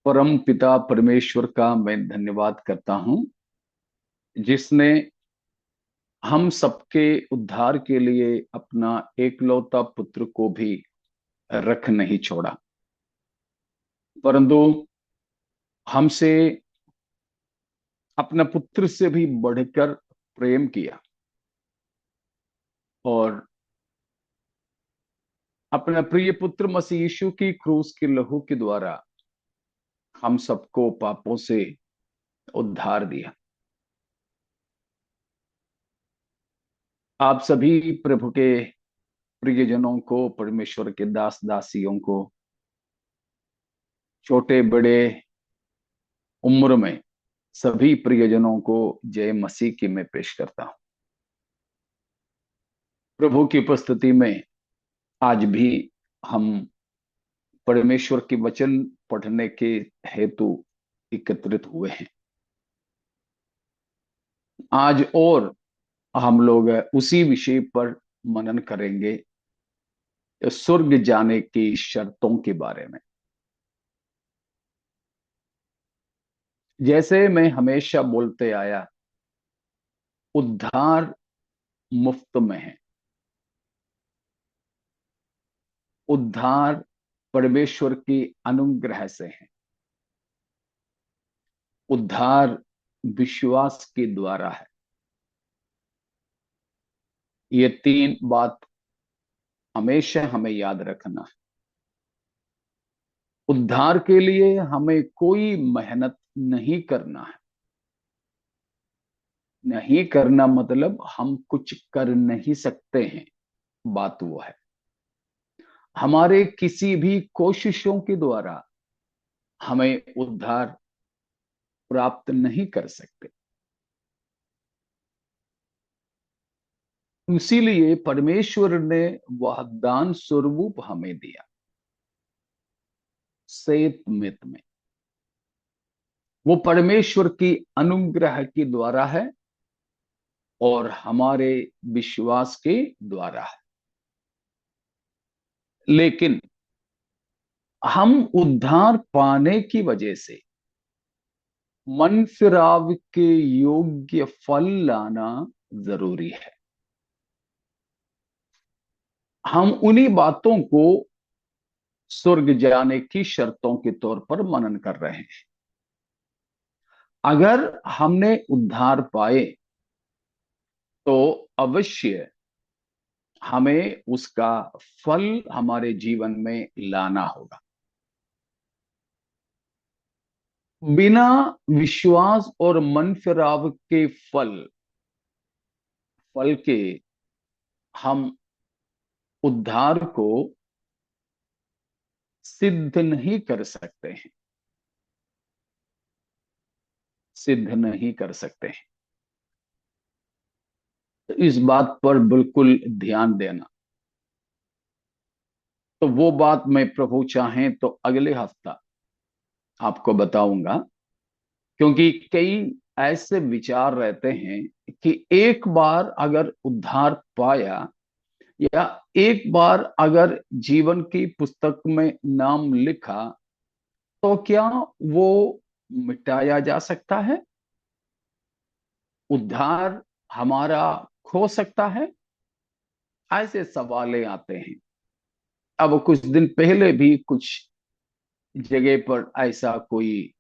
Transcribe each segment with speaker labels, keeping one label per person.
Speaker 1: परम पिता परमेश्वर का मैं धन्यवाद करता हूं, जिसने हम सबके उद्धार के लिए अपना एकलौता पुत्र को भी रख नहीं छोड़ा, परंतु हमसे अपना पुत्र से भी बढ़कर प्रेम किया और अपना प्रिय पुत्र मसीह यीशु की क्रूस के लहू के द्वारा हम सबको पापों से उद्धार दिया। आप सभी प्रभु के प्रियजनों को, परमेश्वर के दास दासियों को, छोटे बड़े उम्र में सभी प्रियजनों को जय मसीह की मैं पेश करता हूं। प्रभु की उपस्थिति में आज भी हम परमेश्वर के वचन पढ़ने के हेतु एकत्रित हुए हैं। आज और हम लोग उसी विषय पर मनन करेंगे, स्वर्ग जाने की शर्तों के बारे में। जैसे मैं हमेशा बोलते आया, उद्धार मुफ्त में है। उद्धार परमेश्वर की अनुग्रह से है। उद्धार विश्वास के द्वारा है। ये तीन बात हमेशा हमें याद रखना है। उद्धार के लिए हमें कोई मेहनत नहीं करना है। नहीं करना मतलब हम कुछ कर नहीं सकते हैं, बात वो है। हमारे किसी भी कोशिशों के द्वारा हमें उद्धार प्राप्त नहीं कर सकते। इसीलिए परमेश्वर ने वह दान स्वरूप हमें दिया, सेत मित में। वो परमेश्वर की अनुग्रह के द्वारा है और हमारे विश्वास के द्वारा है। लेकिन हम उद्धार पाने की वजह से मन फिराव के योग्य फल लाना जरूरी है। हम उन्हीं बातों को स्वर्ग जाने की शर्तों के तौर पर मनन कर रहे हैं। अगर हमने उद्धार पाए तो अवश्य हमें उसका फल हमारे जीवन में लाना होगा। बिना विश्वास और मन फिराव के फल के हम उद्धार को सिद्ध नहीं कर सकते हैं। सिद्ध नहीं कर सकते हैं। तो इस बात पर बिल्कुल ध्यान देना। तो वो बात मैं प्रभु चाहें तो अगले हफ्ता आपको बताऊंगा, क्योंकि कई ऐसे विचार रहते हैं कि एक बार अगर उद्धार पाया या एक बार अगर जीवन की पुस्तक में नाम लिखा तो क्या वो मिटाया जा सकता है? उद्धार हमारा खो सकता है? ऐसे सवालें आते हैं। अब कुछ दिन पहले भी कुछ जगह पर ऐसा कोई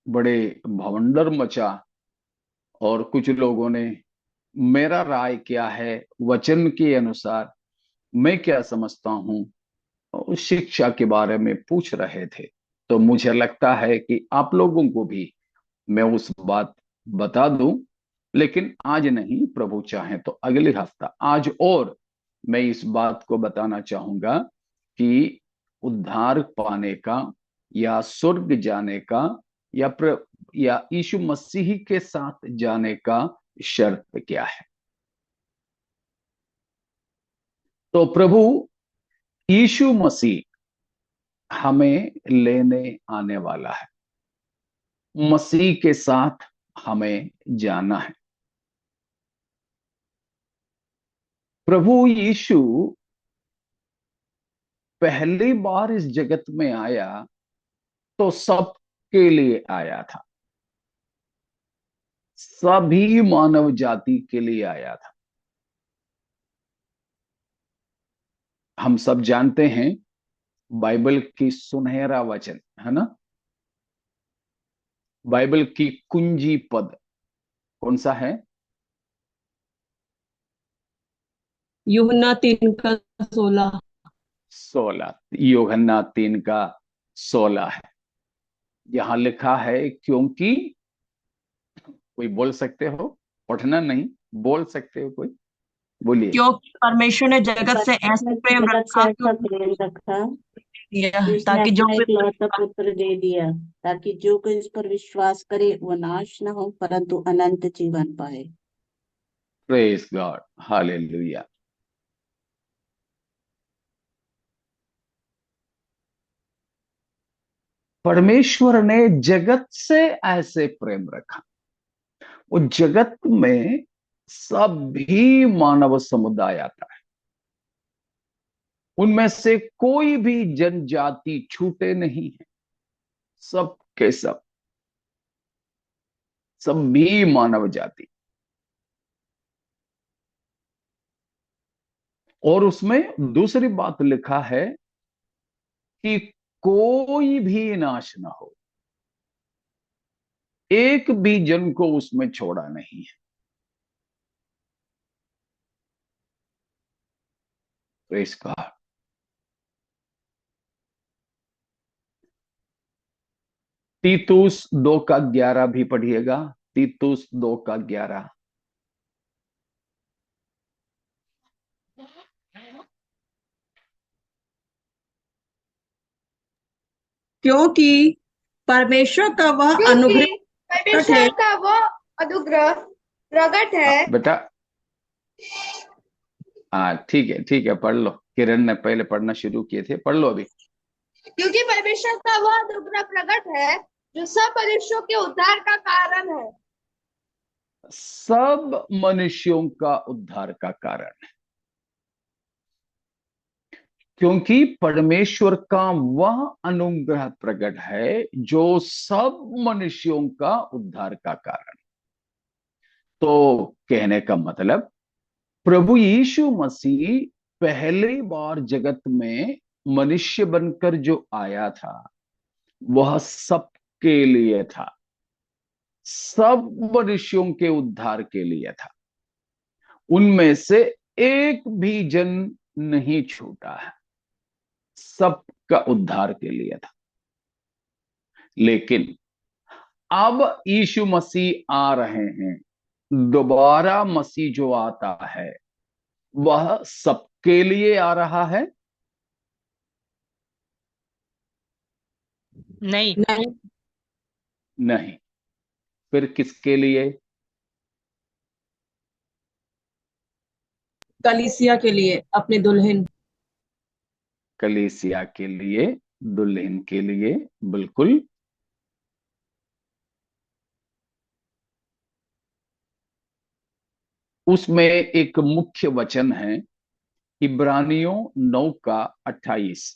Speaker 1: बड़े भवंडर मचा और कुछ लोगों ने मेरा राय क्या है वचन के अनुसार, मैं क्या समझता हूं, उस शिक्षा के बारे में पूछ रहे थे। तो मुझे लगता है कि आप लोगों को भी मैं उस बात बता दूं, लेकिन आज नहीं, प्रभु चाहे तो अगले हफ्ता। आज और मैं इस बात को बताना चाहूंगा कि उद्धार पाने का या स्वर्ग जाने का या या यीशु मसीह के साथ जाने का शर्त क्या है। तो प्रभु यीशु मसीह हमें लेने आने वाला है। मसीह के साथ हमें जाना है। प्रभु यीशु पहली बार इस जगत में आया तो सब सबके लिए आया था, सभी मानव जाति के लिए आया था। हम सब जानते हैं बाइबल की सुनहरा वचन है ना, बाइबल की कुंजी पद कौन सा है?
Speaker 2: यूहन्ना 3 का 16।
Speaker 1: 16, यूहन्ना 3 का 16 है। यहां लिखा है क्योंकि, कोई बोल सकते हो, पढ़ना नहीं, बोल सकते हो कोई, बोलिए।
Speaker 2: क्योंकि परमेश्वर ने जगत से ऐसे
Speaker 3: परमेश्वर ने
Speaker 2: प्रेम
Speaker 3: जगत से
Speaker 2: रखा कि
Speaker 3: ऐसा प्रेम रखा
Speaker 2: दिया,
Speaker 3: कि उसने
Speaker 2: ताकि जो
Speaker 3: अपना
Speaker 2: कोई
Speaker 3: इकलौता पुत्र दे दिया, ताकि जो कोई इस पर विश्वास करे वो नाश न हो परंतु अनंत जीवन पाए।
Speaker 1: Praise God, hallelujah. परमेश्वर ने जगत से ऐसे प्रेम रखा, वो जगत में सभी मानव समुदाय आता है, उनमें से कोई भी जनजाति छूटे नहीं है, सब के सब, सभी मानव जाति। और उसमें दूसरी बात लिखा है कि कोई भी नाश ना हो, एक भी जन को उसमें छोड़ा नहीं है। Praise God. तीतुस 2 का 11 भी पढ़िएगा, तीतुस 2 का 11।
Speaker 2: क्योंकि परमेश्वर का वह
Speaker 4: क्योंकि
Speaker 2: अनुग्रह प्रकट है।
Speaker 4: परमेश्वर का वह अनुग्रह प्रकट है।
Speaker 1: बेटा, हाँ ठीक है, ठीक है, पढ़ लो। किरण ने पहले पढ़ना शुरू किए थे, पढ़ लो अभी।
Speaker 4: क्योंकि परमेश्वर का वह अनुग्रह प्रकट है जो सब मनुष्यों के उद्धार का कारण है।
Speaker 1: सब मनुष्यों का उद्धार का कारण है, क्योंकि परमेश्वर का वह अनुग्रह प्रकट है जो सब मनुष्यों का उद्धार का कारण। तो कहने का मतलब, प्रभु यीशु मसीह पहली बार जगत में मनुष्य बनकर जो आया था, वह सबके लिए था, सब मनुष्यों के उद्धार के लिए था। उनमें से एक भी जन नहीं छूटा है, सबका उद्धार के लिए था। लेकिन अब यीशु मसीह आ रहे हैं, दोबारा मसीह जो आता है वह सबके लिए आ रहा है?
Speaker 2: नहीं,
Speaker 1: नहीं। फिर किसके लिए?
Speaker 2: कलीसिया के लिए, अपने दुल्हन।
Speaker 1: कलीसिया के लिए, दुल्हन के लिए, बिल्कुल। उसमें एक मुख्य वचन है, इब्रानियों 9 का 28।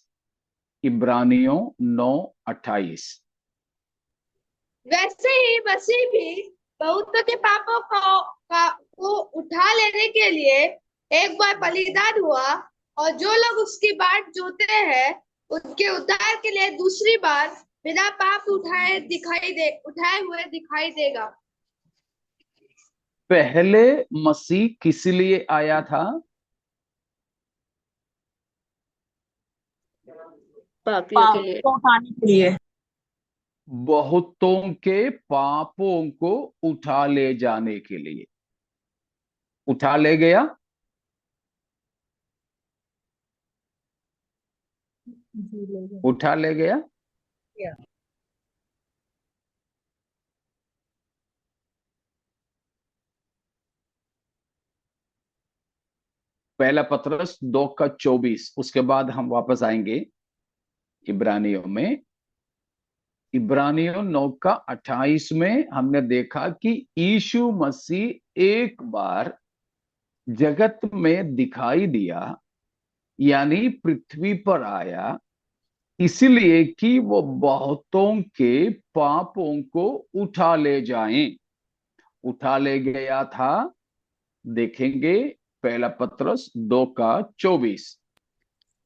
Speaker 1: इब्रानियों 9:28।
Speaker 4: वैसे ही मसीह भी बहुतों के पापों को उठा लेने के लिए एक बार बलिदान हुआ, और जो लोग उसकी बाट जोते हैं उनके उद्धार के लिए दूसरी बार बिना पाप उठाए हुए दिखाई देगा।
Speaker 1: पहले मसीह किस लिए आया था?
Speaker 3: पापियों के
Speaker 2: पाप
Speaker 3: लिए।
Speaker 2: को उठाने के लिए।
Speaker 1: बहुतों के पापों को उठा ले जाने के लिए। उठा ले गया? उठा ले गया। पहला पतरस 2 का 24, उसके बाद हम वापस आएंगे इब्रानियों में। इब्रानियों 9 का 28 में हमने देखा कि यीशु मसीह एक बार जगत में दिखाई दिया, यानी पृथ्वी पर आया, इसलिए कि वो बहुतों के पापों को उठा ले जाएं। उठा ले गया था, देखेंगे पहला पत्रस 2:24।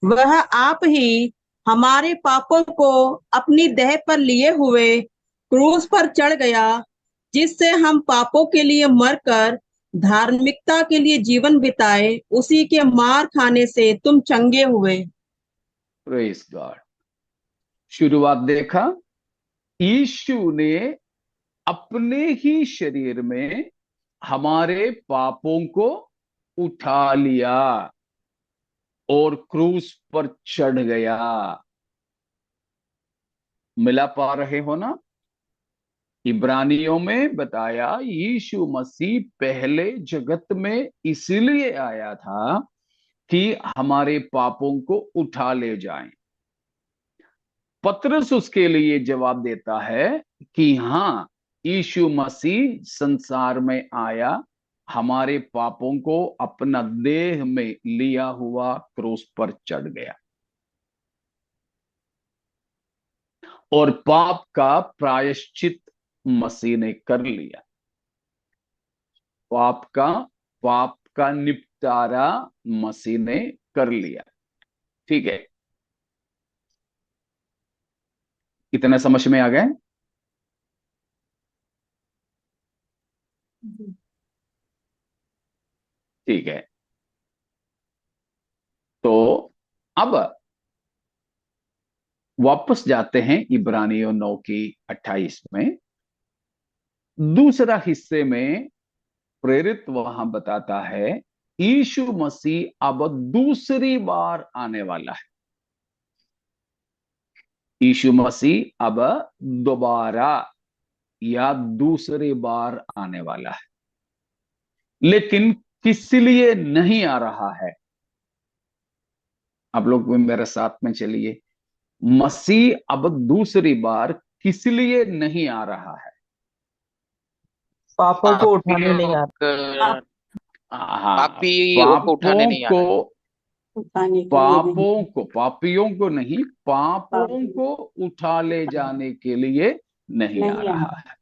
Speaker 2: वह आप ही हमारे पापों को अपनी देह पर लिए हुए क्रूस पर चढ़ गया, जिससे हम पापों के लिए मरकर धार्मिकता के लिए जीवन बिताए। उसी के मार खाने से तुम चंगे हुए।
Speaker 1: Praise God. शुरुआत देखा, यीशु ने अपने ही शरीर में हमारे पापों को उठा लिया और क्रूस पर चढ़ गया। मिला पा रहे हो ना? इब्रानियों में बताया यीशु मसीह पहले जगत में इसलिए आया था कि हमारे पापों को उठा ले जाए। पतरस उसके लिए जवाब देता है कि हाँ, यीशु मसीह संसार में आया, हमारे पापों को अपना देह में लिया हुआ क्रूस पर चढ़ गया और पाप का प्रायश्चित मसीह ने कर लिया। पाप का निपटारा मसीह ने कर लिया। ठीक है, इतना समझ में आ गए? ठीक है, तो अब वापस जाते हैं इब्रानियों 9:28 में। दूसरा हिस्से में प्रेरित वहां बताता है यीशु मसीह अब दूसरी बार आने वाला है। यीशु मसीह अब दोबारा या दूसरी बार आने वाला है, लेकिन किस लिए नहीं आ रहा है? आप लोग भी मेरे साथ में चलिए। मसीह अब दूसरी बार किस लिए नहीं आ रहा है?
Speaker 5: पापों को उठाने नहीं आ
Speaker 3: पाप
Speaker 1: हाँ,
Speaker 5: पापियों को उठाने नहीं आ रहा है।
Speaker 3: उठाने के लिए नहीं,
Speaker 1: पापियों को नहीं, पापों
Speaker 3: पाप
Speaker 1: को उठा ले जाने के लिए नहीं आ
Speaker 3: नहीं आ
Speaker 1: रहा है।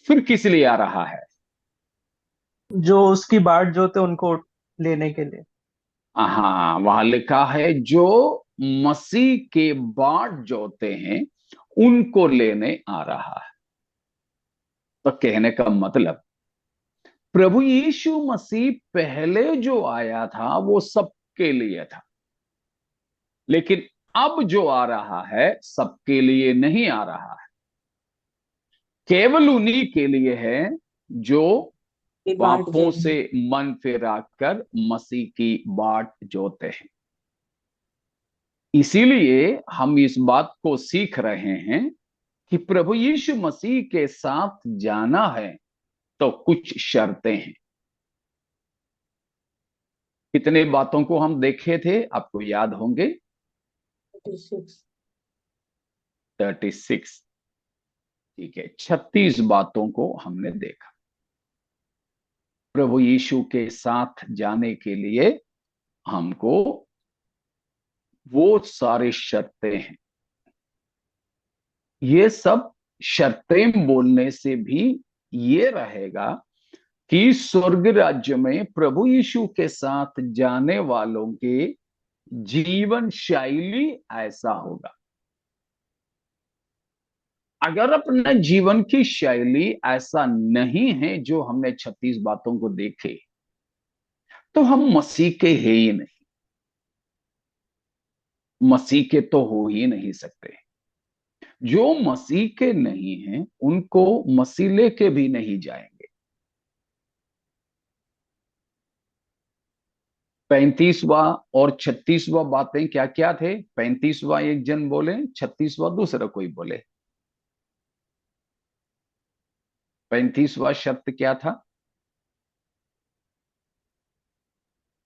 Speaker 1: फिर किस लिए आ रहा है?
Speaker 5: जो उसकी बाट जोते उनको लेने के लिए।
Speaker 1: हाँ, वहां लिखा है जो मसीह के बाट जोते हैं उनको लेने आ रहा है। तो कहने का मतलब, प्रभु यीशु मसीह पहले जो आया था वो सबके लिए था, लेकिन अब जो आ रहा है सबके लिए नहीं आ रहा है। केवल उन्हीं के लिए है जो
Speaker 3: की बाट
Speaker 1: पापों
Speaker 3: जो
Speaker 1: से मन फिरा कर मसीह की बाट जोते हैं। इसीलिए हम इस बात को सीख रहे हैं कि प्रभु यीशु मसीह के साथ जाना है तो कुछ शर्तें हैं। कितने बातों को हम देखे थे, आपको याद होंगे? 36। ठीक है, 36 बातों को हमने देखा। प्रभु यीशु के साथ जाने के लिए हमको वो सारी शर्तें हैं। ये सब शर्तें बोलने से भी ये रहेगा कि स्वर्ग राज्य में प्रभु यीशु के साथ जाने वालों के जीवन शैली ऐसा होगा। अगर अपने जीवन की शैली ऐसा नहीं है जो हमने 36 बातों को देखे, तो हम मसीह के हैं ही नहीं, मसीह के तो हो ही नहीं सकते। जो मसीह के नहीं हैं उनको मसीह लेके भी नहीं जाएंगे। 35वां और 36वां बातें क्या क्या थे? 35वां एक जन बोले, 36वां दूसरा कोई बोले। 35वां शर्त क्या था?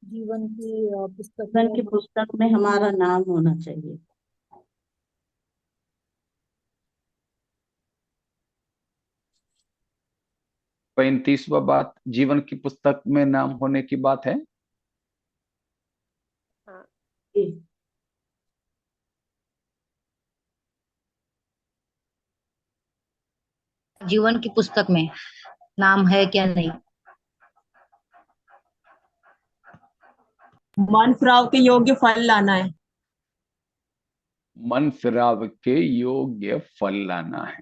Speaker 6: जीवन की पुस्तक
Speaker 3: जीवन की पुस्तक में हमारा नाम होना चाहिए।
Speaker 1: पैंतीसवा बात जीवन की पुस्तक में नाम होने की बात है।
Speaker 3: जी।
Speaker 6: जीवन की पुस्तक में नाम है क्या नहीं।
Speaker 2: मन फिराव के योग्य फल लाना है।
Speaker 1: मन फिराव के योग्य फल लाना है।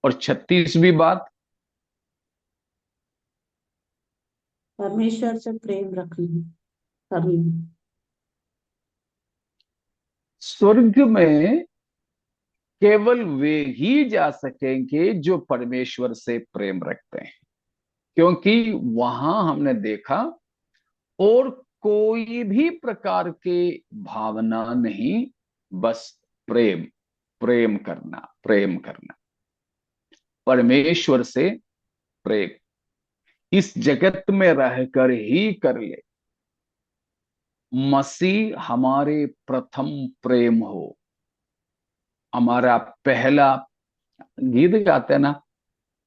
Speaker 1: और 36वीं बात,
Speaker 3: परमेश्वर से प्रेम रखना करना।
Speaker 1: स्वर्ग में केवल वे ही जा सकेंगे जो परमेश्वर से प्रेम रखते हैं, क्योंकि वहां हमने देखा और कोई भी प्रकार के भावना नहीं, बस प्रेम, प्रेम करना, प्रेम करना, परमेश्वर से प्रेम। इस जगत में रहकर ही कर ले, मसीह हमारे प्रथम प्रेम हो, हमारा पहला, गीत गाते हैं ना,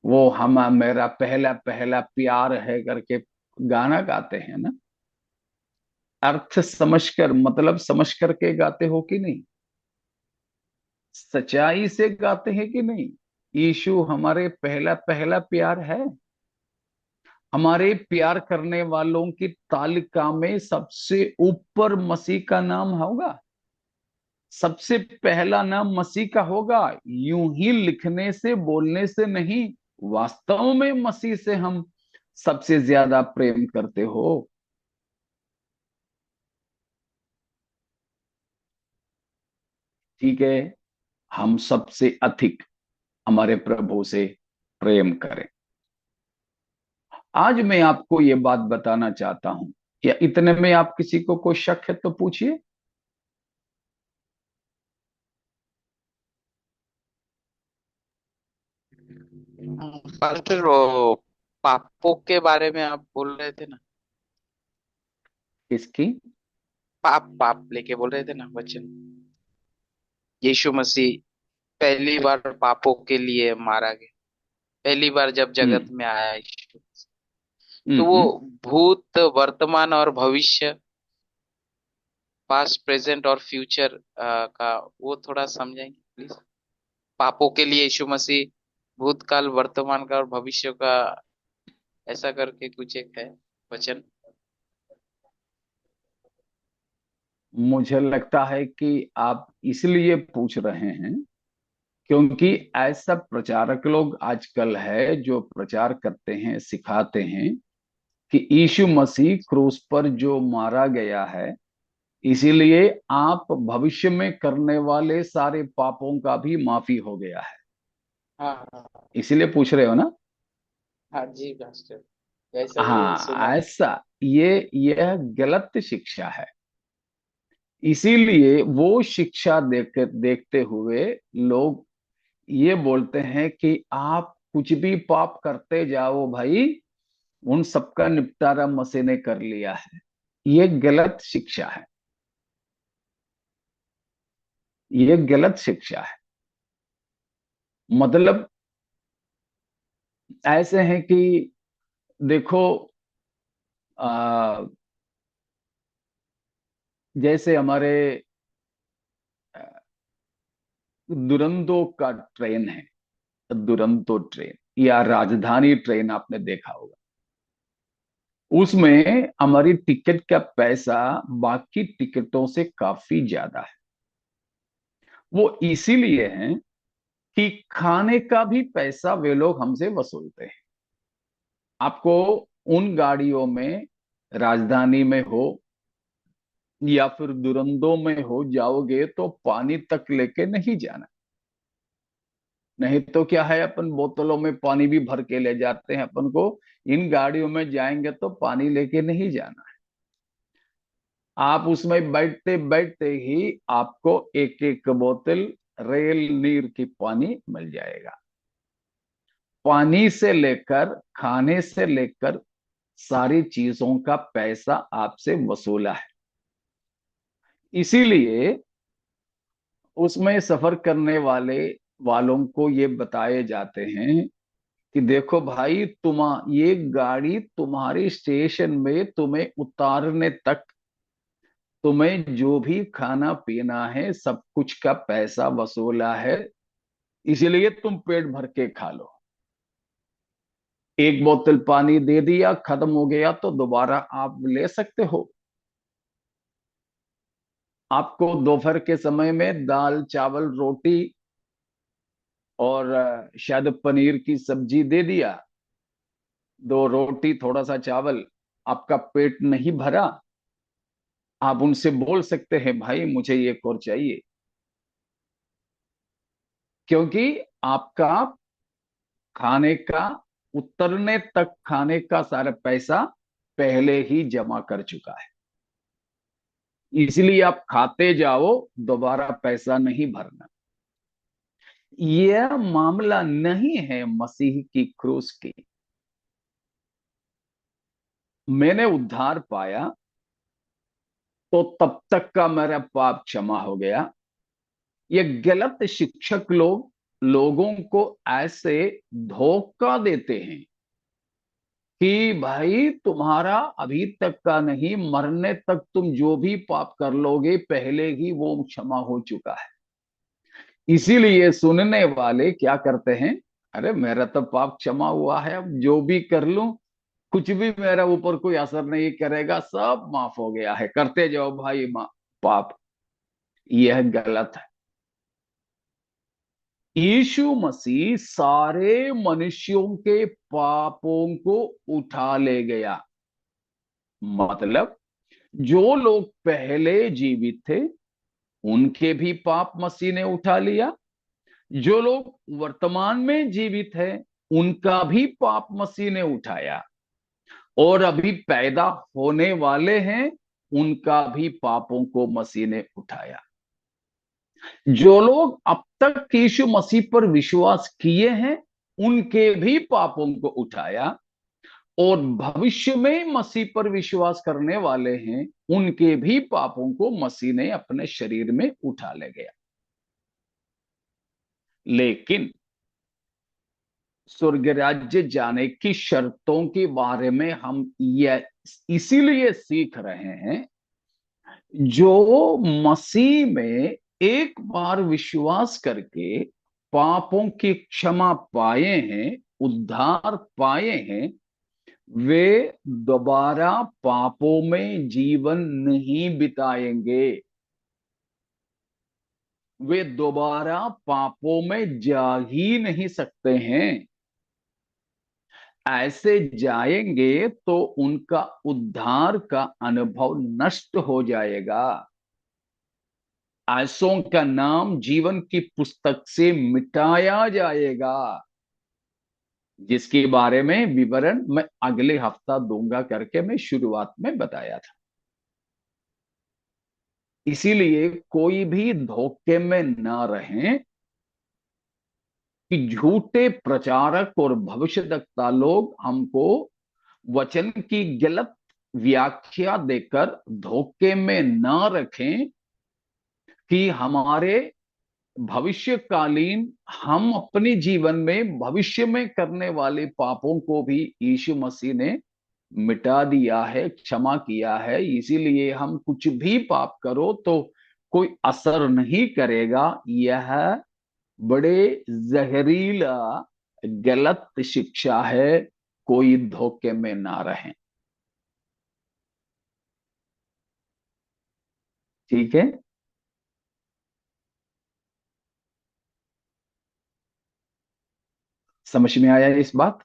Speaker 1: वो हम मेरा पहला पहला प्यार है करके गाना गाते हैं ना। अर्थ समझकर, मतलब समझ करके गाते हो कि नहीं, सच्चाई से गाते हैं कि नहीं। यीशु हमारे पहला पहला प्यार है। हमारे प्यार करने वालों की तालिका में सबसे ऊपर मसीह का नाम होगा, सबसे पहला नाम मसीह का होगा। यूं ही लिखने से बोलने से नहीं, वास्तव में मसीह से हम सबसे ज्यादा प्रेम करते हो। ठीक है, हम सबसे अधिक हमारे प्रभु से प्रेम करें। आज मैं आपको ये बात बताना चाहता हूं, या इतने में आप किसी को कोई शक है तो पूछिए।
Speaker 7: पास्टर, वो पापों के बारे में आप बोल रहे थे ना।
Speaker 1: किसकी?
Speaker 7: पाप पाप लेके बोल रहे थे ना वचन। यीशु मसीह पहली बार पापों के लिए मारा गया, पहली बार जब जगत
Speaker 1: हम्म
Speaker 7: में आया यीशु। तो वो
Speaker 1: हम्म
Speaker 7: भूत, वर्तमान और भविष्य, पास्ट, प्रेजेंट और फ्यूचर का वो थोड़ा समझाएंगे प्लीज। पापों के लिए यीशु मसीह भूतकाल, वर्तमान का और भविष्य का, ऐसा करके कुछ एक है वचन।
Speaker 1: मुझे लगता है कि आप इसलिए पूछ रहे हैं क्योंकि ऐसा प्रचारक लोग आजकल है जो प्रचार करते हैं, सिखाते हैं कि यीशु मसीह क्रूस पर जो मारा गया है, इसीलिए आप भविष्य में करने वाले सारे पापों का भी माफी हो गया है।
Speaker 7: हाँ हाँ।
Speaker 1: इसीलिए पूछ रहे हो ना?
Speaker 7: हाँ जी मास्टर, ऐसा ही सुना
Speaker 1: हाँ,
Speaker 7: है।
Speaker 1: ऐसा, यह गलत शिक्षा है। इसीलिए वो शिक्षा देखते हुए लोग ये बोलते हैं कि आप कुछ भी पाप करते जाओ भाई, उन सबका निपटारा मसीह ने कर लिया है। ये गलत शिक्षा है, ये गलत शिक्षा है। मतलब ऐसे है कि देखो, आ, जैसे हमारे दुरंतो का ट्रेन है, दुरंतो ट्रेन या राजधानी ट्रेन आपने देखा होगा। उसमें हमारी टिकट का पैसा बाकी टिकटों से काफी ज्यादा है। वो इसीलिए है कि खाने का भी पैसा वे लोग हमसे वसूलते हैं। आपको उन गाड़ियों में, राजधानी में हो या फिर दुरंदों में हो जाओगे तो पानी तक लेके नहीं जाना। नहीं तो क्या है, अपन बोतलों में पानी भी भर के ले जाते हैं अपन को। इन गाड़ियों में जाएंगे तो पानी लेके नहीं जाना है। आप उसमें बैठते बैठते ही आपको एक एक बोतल रेल नीर की पानी मिल जाएगा। पानी से लेकर, खाने से लेकर सारी चीजों का पैसा आपसे वसूला है। इसीलिए उसमें सफर करने वालों को ये बताए जाते हैं कि देखो भाई, ये गाड़ी तुम्हारी स्टेशन में तुम्हें उतारने तक तुम्हें जो भी खाना पीना है सब कुछ का पैसा वसूला है, इसलिए तुम पेट भर के खा लो। एक बोतल पानी दे दिया, खत्म हो गया तो दोबारा आप ले सकते हो। आपको दोपहर के समय में दाल चावल रोटी और शायद पनीर की सब्जी दे दिया, दो रोटी थोड़ा सा चावल, आपका पेट नहीं भरा, आप उनसे बोल सकते हैं भाई मुझे ये और चाहिए, क्योंकि आपका खाने का, उतरने तक खाने का सारा पैसा पहले ही जमा कर चुका है। इसलिए आप खाते जाओ, दोबारा पैसा नहीं भरना। यह मामला नहीं है मसीह की क्रूस की। मैंने उद्धार पाया तो तब तक का मेरा पाप क्षमा हो गया। ये गलत शिक्षक लोग लोगों को ऐसे धोखा देते हैं कि भाई तुम्हारा अभी तक का नहीं, मरने तक तुम जो भी पाप कर लोगे पहले ही वो क्षमा हो चुका है। इसीलिए सुनने वाले क्या करते हैं, अरे मेरा तो पाप क्षमा हुआ है, अब जो भी कर लूं कुछ भी मेरा ऊपर कोई असर नहीं करेगा, सब माफ हो गया है, करते जाओ भाई पाप। यह गलत है। यीशु मसीह सारे मनुष्यों के पापों को उठा ले गया। मतलब जो लोग पहले जीवित थे उनके भी पाप मसीह ने उठा लिया, जो लोग वर्तमान में जीवित है उनका भी पाप मसीह ने उठाया, और अभी पैदा होने वाले हैं उनका भी पापों को मसीह ने उठाया। जो लोग अब तक यीशु मसीह पर विश्वास किए हैं उनके भी पापों को उठाया, और भविष्य में मसीह पर विश्वास करने वाले हैं उनके भी पापों को मसीह ने अपने शरीर में उठा ले गया। लेकिन स्वर्ग राज्य जाने की शर्तों के बारे में हम यह इसीलिए सीख रहे हैं, जो मसीह में एक बार विश्वास करके पापों की क्षमा पाए हैं, उद्धार पाए हैं, वे दोबारा पापों में जीवन नहीं बिताएंगे, वे दोबारा पापों में जा ही नहीं सकते हैं। ऐसे जाएंगे तो उनका उद्धार का अनुभव नष्ट हो जाएगा, ऐसों का नाम जीवन की पुस्तक से मिटाया जाएगा, जिसके बारे में विवरण मैं अगले हफ्ता दूंगा करके मैं शुरुआत में बताया था। इसीलिए कोई भी धोखे में ना रहें कि झूठे प्रचारक और भविष्यद्वक्ता लोग हमको वचन की गलत व्याख्या देकर धोखे में ना रखें कि हमारे भविष्यकालीन, हम अपने जीवन में भविष्य में करने वाले पापों को भी यीशु मसीह ने मिटा दिया है, क्षमा किया है, इसीलिए हम कुछ भी पाप करो तो कोई असर नहीं करेगा। यह बड़े जहरीला गलत शिक्षा है, कोई धोखे में ना रहे। ठीक है। समझ में आया इस बात?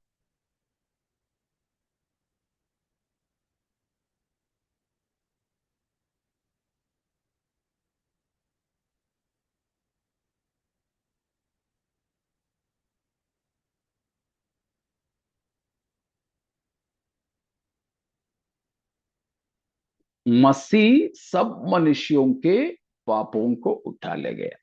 Speaker 1: मसीह सब मनुष्यों के पापों को उठा ले गया।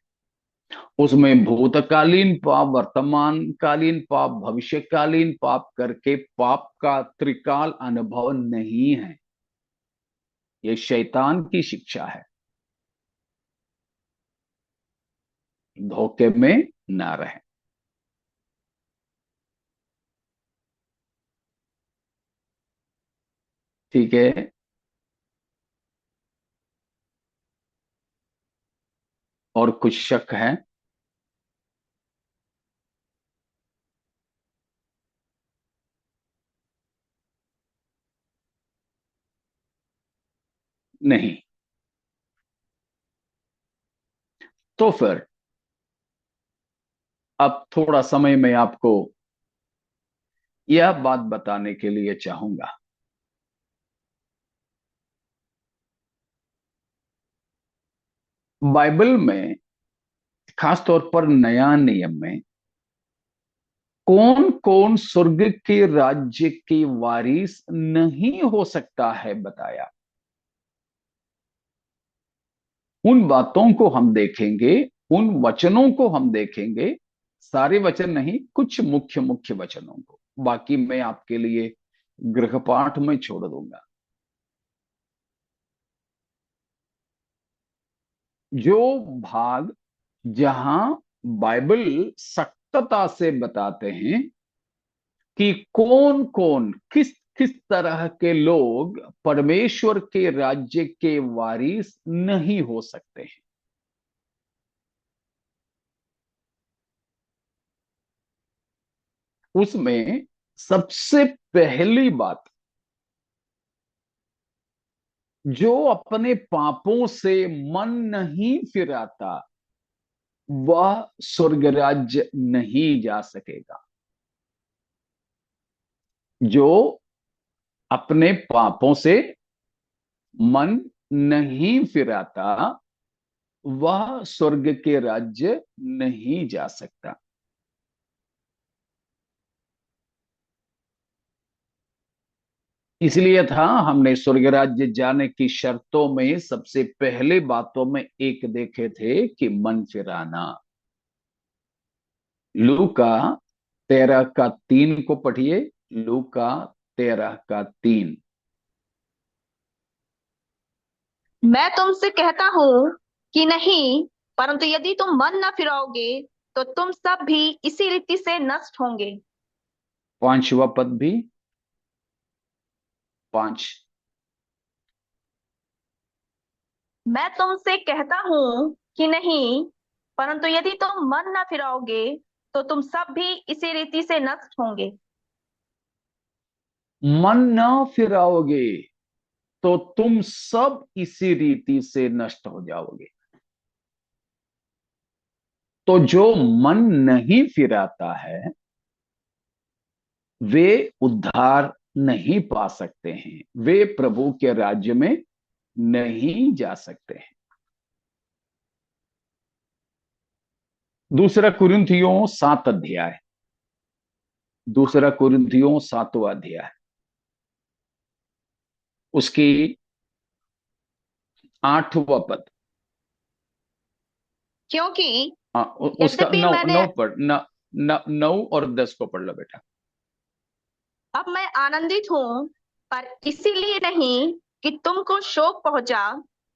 Speaker 1: उसमें भूतकालीन पाप, वर्तमान कालीन पाप, भविष्यकालीन पाप करके पाप का त्रिकाल अनुभव नहीं है। यह शैतान की शिक्षा है। धोखे में ना रहे। ठीक है। और कुछ शक है? नहीं। तो फिर अब थोड़ा समय मैं आपको यह बात बताने के लिए चाहूंगा। बाइबल में, खासतौर पर नया नियम में, कौन कौन स्वर्ग के राज्य के वारिस नहीं हो सकता है बताया। उन बातों को हम देखेंगे, उन वचनों को हम देखेंगे, सारे वचन नहीं, कुछ मुख्य मुख्य वचनों को, बाकी मैं आपके लिए गृहपाठ में छोड़ दूंगा। जो भाग जहां बाइबल सख्तता से बताते हैं कि कौन कौन किस किस तरह के लोग परमेश्वर के राज्य के वारिस नहीं हो सकते हैं, उसमें सबसे पहली बात, जो अपने पापों से मन नहीं फिराता वह स्वर्ग राज्य नहीं जा सकेगा। जो अपने पापों से मन नहीं फिराता वह स्वर्ग के राज्य नहीं जा सकता। इसलिए था हमने स्वर्ग राज्य जाने की शर्तों में सबसे पहले बातों में एक देखे थे कि मन फिराना। लूका 13 का 3 को पढ़िए। लूका 13 का 3।
Speaker 8: मैं तुमसे कहता हूँ कि नहीं, परंतु यदि तुम मन न फिराओगे तो तुम सब भी इसी रीति से नष्ट होंगे।
Speaker 1: 5वां पद भी 5।
Speaker 8: मैं तुमसे कहता हूँ कि नहीं, परंतु यदि तुम मन न फिराओगे तो तुम सब भी इसी रीति से नष्ट होंगे।
Speaker 1: मन न फिराओगे तो तुम सब इसी रीति से नष्ट हो जाओगे। तो जो मन नहीं फिराता है वे उद्धार नहीं पा सकते हैं, वे प्रभु के राज्य में नहीं जा सकते हैं। दूसरा कुरिन्थियों 7 अध्याय, दूसरा कुरिन्थियों 7वां अध्याय, उसकी 8वां पद।
Speaker 8: क्योंकि
Speaker 1: उसका
Speaker 8: यद्यपि
Speaker 1: 9
Speaker 8: मैंने
Speaker 1: 9 पढ़, 9 और 10 को पढ़ लो बेटा।
Speaker 8: अब मैं आनंदित हूँ, पर इसीलिए नहीं कि तुमको शोक पहुंचा,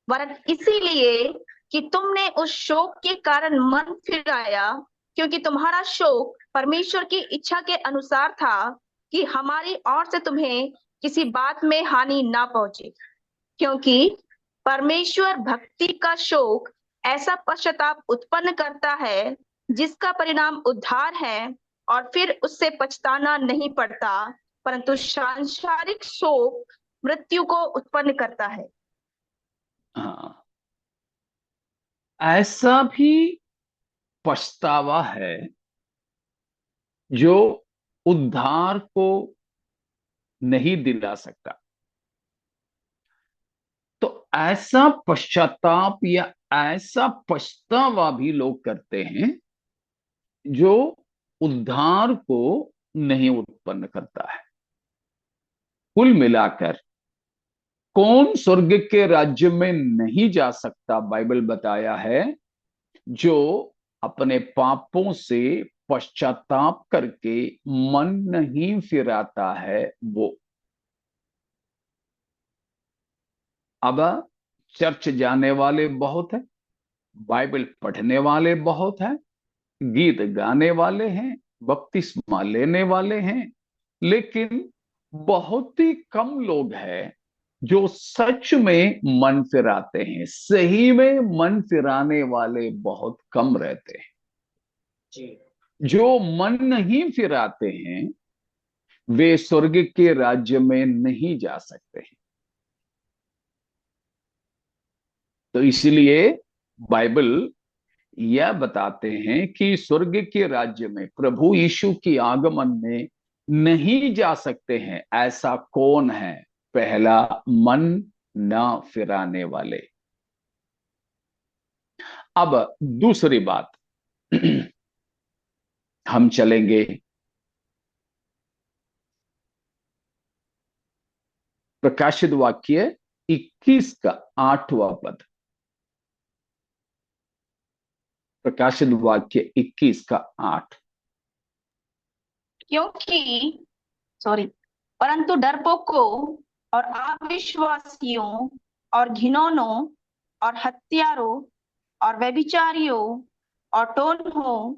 Speaker 8: वरन इसीलिए कि तुमने उस शोक के कारण मन फिराया, क्योंकि तुम्हारा शोक परमेश्वर की इच्छा के अनुसार था कि हमारी ओर से तुम्हें किसी बात में हानि ना पहुंचे। क्योंकि परमेश्वर भक्ति का शोक ऐसा पश्चाताप उत्पन्न करता है जिसका परिणाम उद्धार है, और फिर उससे पछताना नहीं पड़ता, परंतु सांसारिक शोक मृत्यु को उत्पन्न करता है।
Speaker 1: हाँ, ऐसा भी पछतावा है जो उद्धार को नहीं दिला सकता। तो ऐसा पश्चाताप या ऐसा पछतावा भी लोग करते हैं जो उद्धार को नहीं उत्पन्न करता है। कुल मिलाकर कौन स्वर्ग के राज्य में नहीं जा सकता, बाइबल बताया है, जो अपने पापों से पश्चाताप करके मन नहीं फिराता है वो। अब चर्च जाने वाले बहुत हैं, बाइबल पढ़ने वाले बहुत हैं, गीत गाने वाले हैं, बपतिस्मा लेने वाले हैं, लेकिन बहुत ही कम लोग हैं जो सच में मन फिराते हैं। सही में मन फिराने वाले बहुत कम रहते हैं। जो मन नहीं फिराते हैं वे स्वर्ग के राज्य में नहीं जा सकते हैं। तो इसलिए बाइबल यह बताते हैं कि स्वर्ग के राज्य में प्रभु यीशु की आगमन में नहीं जा सकते हैं ऐसा कौन है? पहला, मन न फिराने वाले। अब दूसरी बात, हम चलेंगे प्रकाशित वाक्य 21 का 8वां पद। प्रकाशित वाक्य 21 का 8।
Speaker 8: क्योंकि परंतु डरपोकों और अविश्वासियों और घिनौनों और हत्यारों और व्यभिचारियों और टोनहों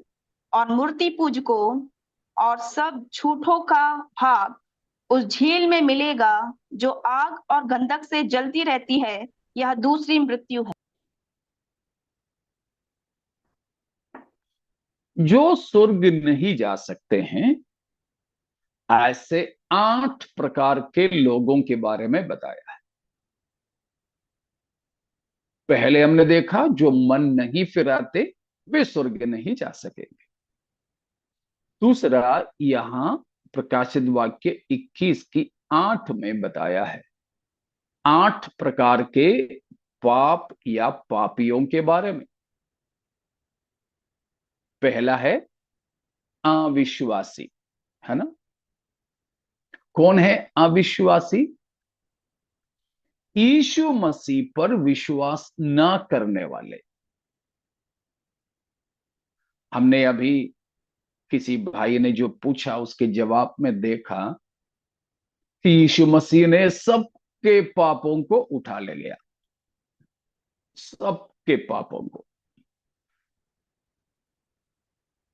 Speaker 8: और मूर्ति पूजकों और सब झूठों का भाग उस झील में मिलेगा जो आग और गंधक से जलती रहती है। यह दूसरी मृत्यु है।
Speaker 1: जो स्वर्ग नहीं जा सकते हैं ऐसे 8 प्रकार के लोगों के बारे में बताया है। पहले हमने देखा जो मन नहीं फिराते वे स्वर्ग नहीं जा सकेंगे। दूसरा, यहां प्रकाशित वाक्य 21 की 8 में बताया है 8 प्रकार के पाप या पापियों के बारे में। पहला है अविश्वासी, है ना? कौन है अविश्वासी? यीशु मसीह पर विश्वास न करने वाले। हमने अभी किसी भाई ने जो पूछा उसके जवाब में देखा कि यीशु मसीह ने सबके पापों को उठा ले गया, सबके पापों को।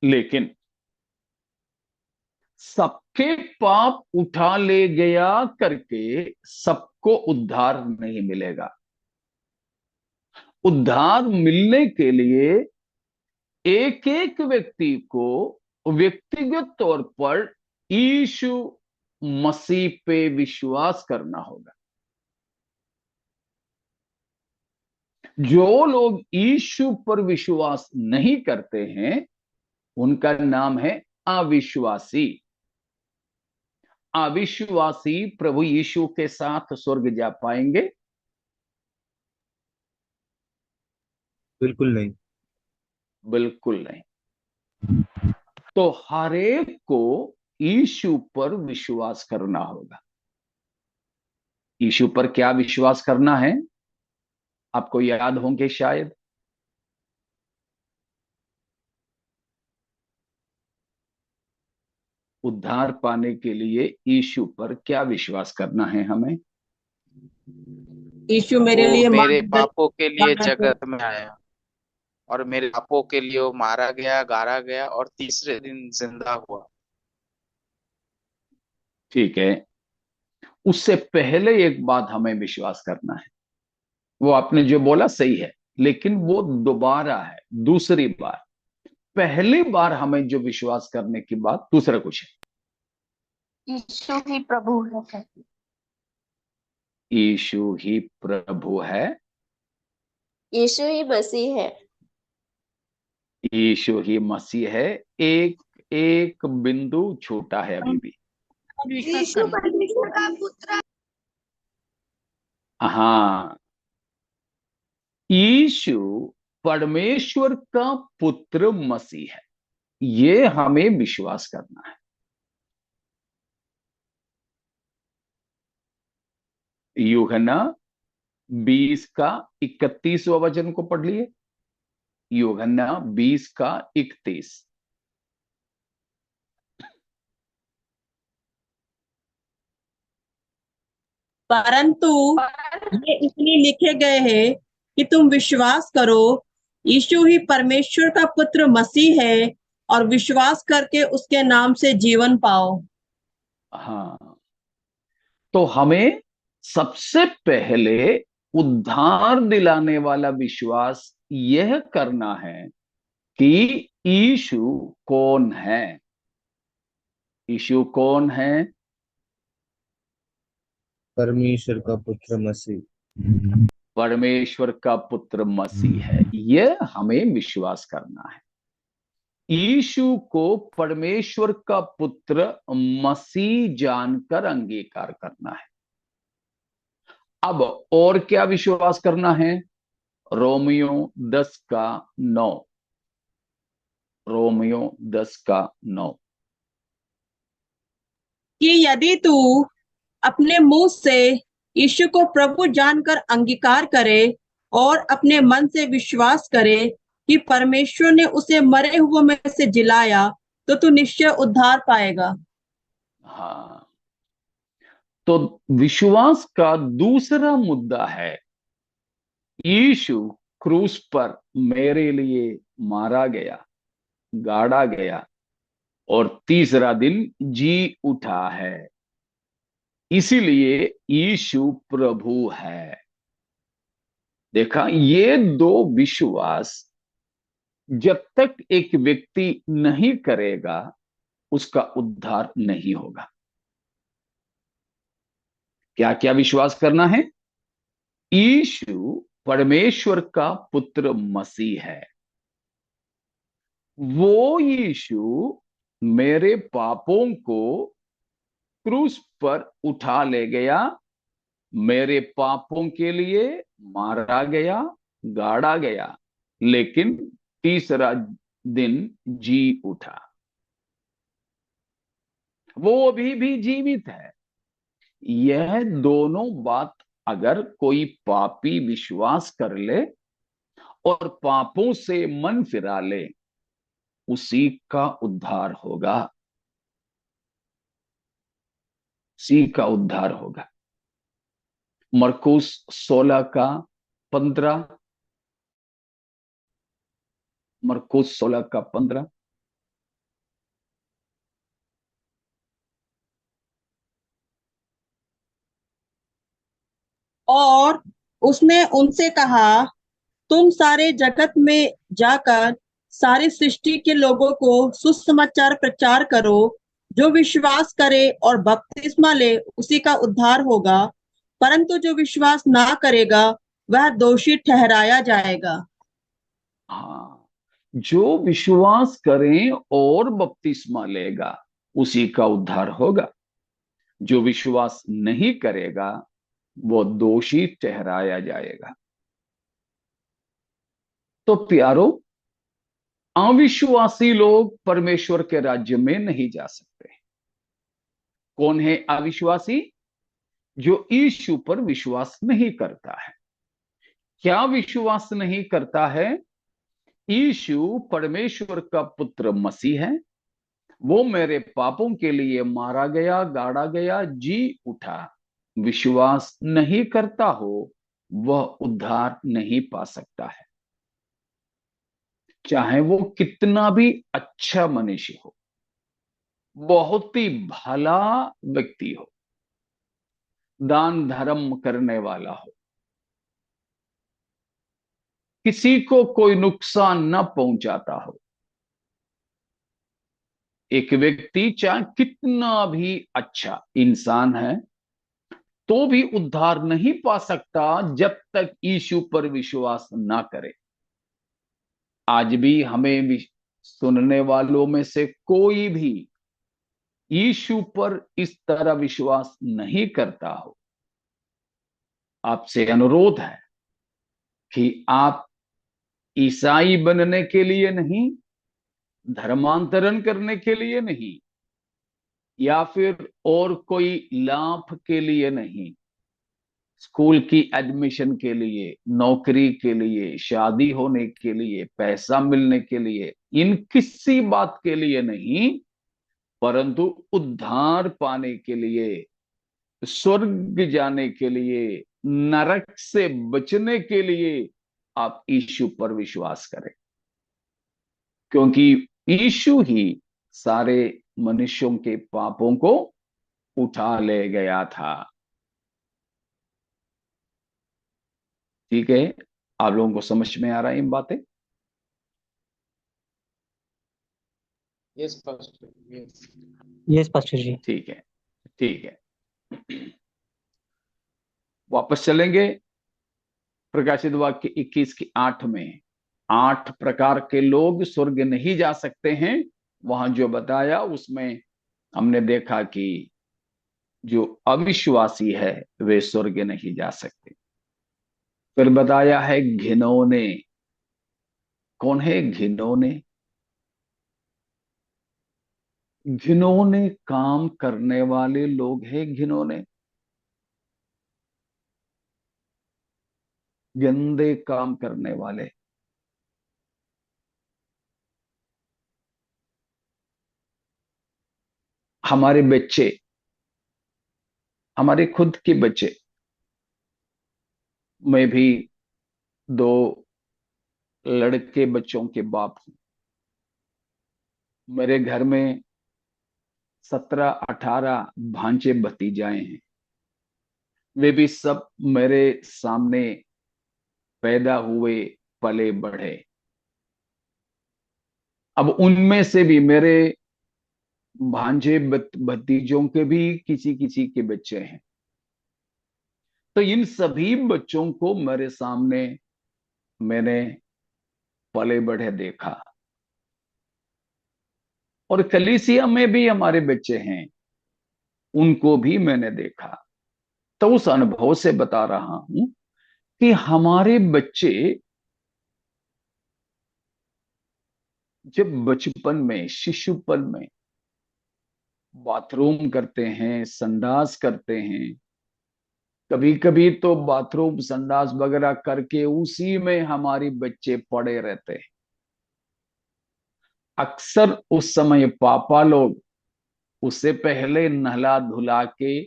Speaker 1: लेकिन सबके पाप उठा ले गया करके सबको उद्धार नहीं मिलेगा। उद्धार मिलने के लिए एक एक व्यक्ति को व्यक्तिगत तौर पर यीशु मसीह पे विश्वास करना होगा। जो लोग यीशु पर विश्वास नहीं करते हैं उनका नाम है अविश्वासी। अविश्वासी प्रभु यीशु के साथ स्वर्ग जा पाएंगे?
Speaker 9: बिल्कुल नहीं।
Speaker 1: बिल्कुल नहीं। तो हर एक को यीशु पर विश्वास करना होगा। यीशु पर क्या विश्वास करना है? आपको याद होंगे शायद, उद्धार पाने के लिए यीशु पर क्या विश्वास करना है हमें?
Speaker 2: यीशु मेरे
Speaker 7: वो
Speaker 2: लिए
Speaker 7: मेरे
Speaker 2: मानव
Speaker 7: पापों के लिए
Speaker 2: बना है।
Speaker 7: जगत में आया और मेरे पापों के लिए वो मारा गया, गाड़ा गया और तीसरे दिन जिंदा हुआ।
Speaker 1: ठीक है, उससे पहले एक बात हमें विश्वास करना है। वो आपने जो बोला सही है, लेकिन वो दोबारा है, दूसरी बार। पहली बार हमें जो विश्वास करने की बात दूसरा कुछ है।
Speaker 8: यीशु ही प्रभु है।
Speaker 1: यीशु ही प्रभु है।
Speaker 10: यीशु ही मसीह है।
Speaker 1: यीशु ही मसीह है। एक एक बिंदु छोटा है अभी भी।
Speaker 4: यीशु परमेश्वर का पुत्र।
Speaker 1: हाँ, यीशु परमेश्वर का पुत्र मसीह है, ये हमें विश्वास करना है। यूहन्ना 20 का 31वां वचन को पढ़ लिए। यूहन्ना 20 का 31।
Speaker 2: परंतु ये इसलिए लिखे गए हैं कि तुम विश्वास करो यीशु ही परमेश्वर का पुत्र मसीह है और विश्वास करके उसके नाम से जीवन पाओ।
Speaker 1: हाँ, तो हमें सबसे पहले उद्धार दिलाने वाला विश्वास यह करना है कि यीशु कौन है। यीशु कौन है?
Speaker 9: परमेश्वर का पुत्र मसीह।
Speaker 1: परमेश्वर का पुत्र मसीह है, यह हमें विश्वास करना है। यीशु को परमेश्वर का पुत्र मसीह जानकर अंगीकार करना है। अब और क्या विश्वास करना है? रोमियो 10:9। रोमियो 10:9
Speaker 2: कि यदि तू अपने मुंह से यीशु को प्रभु जानकर अंगीकार करे और अपने मन से विश्वास करे कि परमेश्वर ने उसे मरे हुए में से जिलाया, तो तू निश्चय उद्धार पाएगा।
Speaker 1: हाँ, तो विश्वास का दूसरा मुद्दा है, यीशु क्रूस पर मेरे लिए मारा गया, गाड़ा गया और तीसरा दिन जी उठा है, इसीलिए यीशु प्रभु है। देखा, ये दो विश्वास जब तक एक व्यक्ति नहीं करेगा उसका उद्धार नहीं होगा। क्या क्या विश्वास करना है? यीशु परमेश्वर का पुत्र मसीह है, वो यीशु मेरे पापों को क्रूस पर उठा ले गया, मेरे पापों के लिए मारा गया, गाड़ा गया, लेकिन तीसरा दिन जी उठा। वो अभी भी जीवित है। यह दोनों बात अगर कोई पापी विश्वास कर ले और पापों से मन फिरा ले, उसी का उद्धार होगा, उसी का उद्धार होगा। मरकुस 16:15। मरकुस 16:15।
Speaker 2: और उसने उनसे कहा, तुम सारे जगत में जाकर सारी सृष्टि के लोगों को सुसमाचार प्रचार करो। जो विश्वास करे और बपतिस्मा ले उसी का उद्धार होगा, परंतु जो विश्वास ना करेगा वह दोषी ठहराया जाएगा।
Speaker 1: हाँ, जो विश्वास करें और बपतिस्मा लेगा उसी का उद्धार होगा। जो विश्वास नहीं करेगा वो दोषी ठहराया जाएगा। तो प्यारो, अविश्वासी लोग परमेश्वर के राज्य में नहीं जा सकते। कौन है अविश्वासी? जो यीशु पर विश्वास नहीं करता है। क्या विश्वास नहीं करता है? यीशु परमेश्वर का पुत्र मसीह है, वो मेरे पापों के लिए मारा गया, गाड़ा गया, जी उठा। विश्वास नहीं करता हो वह उद्धार नहीं पा सकता है, चाहे वो कितना भी अच्छा मनुष्य हो, बहुत ही भला व्यक्ति हो, दान धर्म करने वाला हो, किसी को कोई नुकसान न पहुंचाता हो। एक व्यक्ति चाहे कितना भी अच्छा इंसान है तो भी उद्धार नहीं पा सकता जब तक यीशु पर विश्वास ना करे। आज भी हमें सुनने वालों में से कोई भी यीशु पर इस तरह विश्वास नहीं करता हो, आपसे अनुरोध है कि आप ईसाई बनने के लिए नहीं, धर्मांतरण करने के लिए नहीं, या फिर और कोई लाभ के लिए नहीं, स्कूल की एडमिशन के लिए, नौकरी के लिए, शादी होने के लिए, पैसा मिलने के लिए, इन किसी बात के लिए नहीं, परंतु उद्धार पाने के लिए, स्वर्ग जाने के लिए, नरक से बचने के लिए आप यीशु पर विश्वास करें, क्योंकि यीशु ही सारे मनुष्यों के पापों को उठा ले गया था। ठीक है, आप लोगों को समझ में आ रहा है इन बातें?
Speaker 7: Yes pastor, yes.
Speaker 5: Yes pastor ji.
Speaker 1: ठीक है, ठीक है। वापस चलेंगे प्रकाशित वाक्य 21 की 8 में 8 प्रकार के लोग स्वर्ग नहीं जा सकते हैं। वहां जो बताया उसमें हमने देखा कि जो अविश्वासी है वे स्वर्ग नहीं जा सकते। फिर बताया है घिनौने। कौन है घिनौने? घिनौने काम करने वाले लोग हैं घिनौने, गंदे काम करने वाले। हमारे बच्चे, हमारे खुद के बच्चे, मैं भी 2 लड़के बच्चों के बाप हूं। मेरे घर में 17-18 भांजे भतीजाएं हैं। वे भी सब मेरे सामने पैदा हुए, पले बढ़े। अब उनमें से भी मेरे भांजे भतीजों के भी किसी किसी के बच्चे हैं। तो इन सभी बच्चों को मेरे सामने मैंने पले बढ़े देखा। और कलीसिया में भी हमारे बच्चे हैं, उनको भी मैंने देखा। तो उस अनुभव से बता रहा हूं कि हमारे बच्चे जब बचपन में, शिशुपन में बाथरूम करते हैं, संडास करते हैं, कभी कभी तो बाथरूम संडास वगैरह करके उसी में हमारे बच्चे पड़े रहते हैं। अक्सर उस समय पापा लोग उससे पहले नहला धुला के,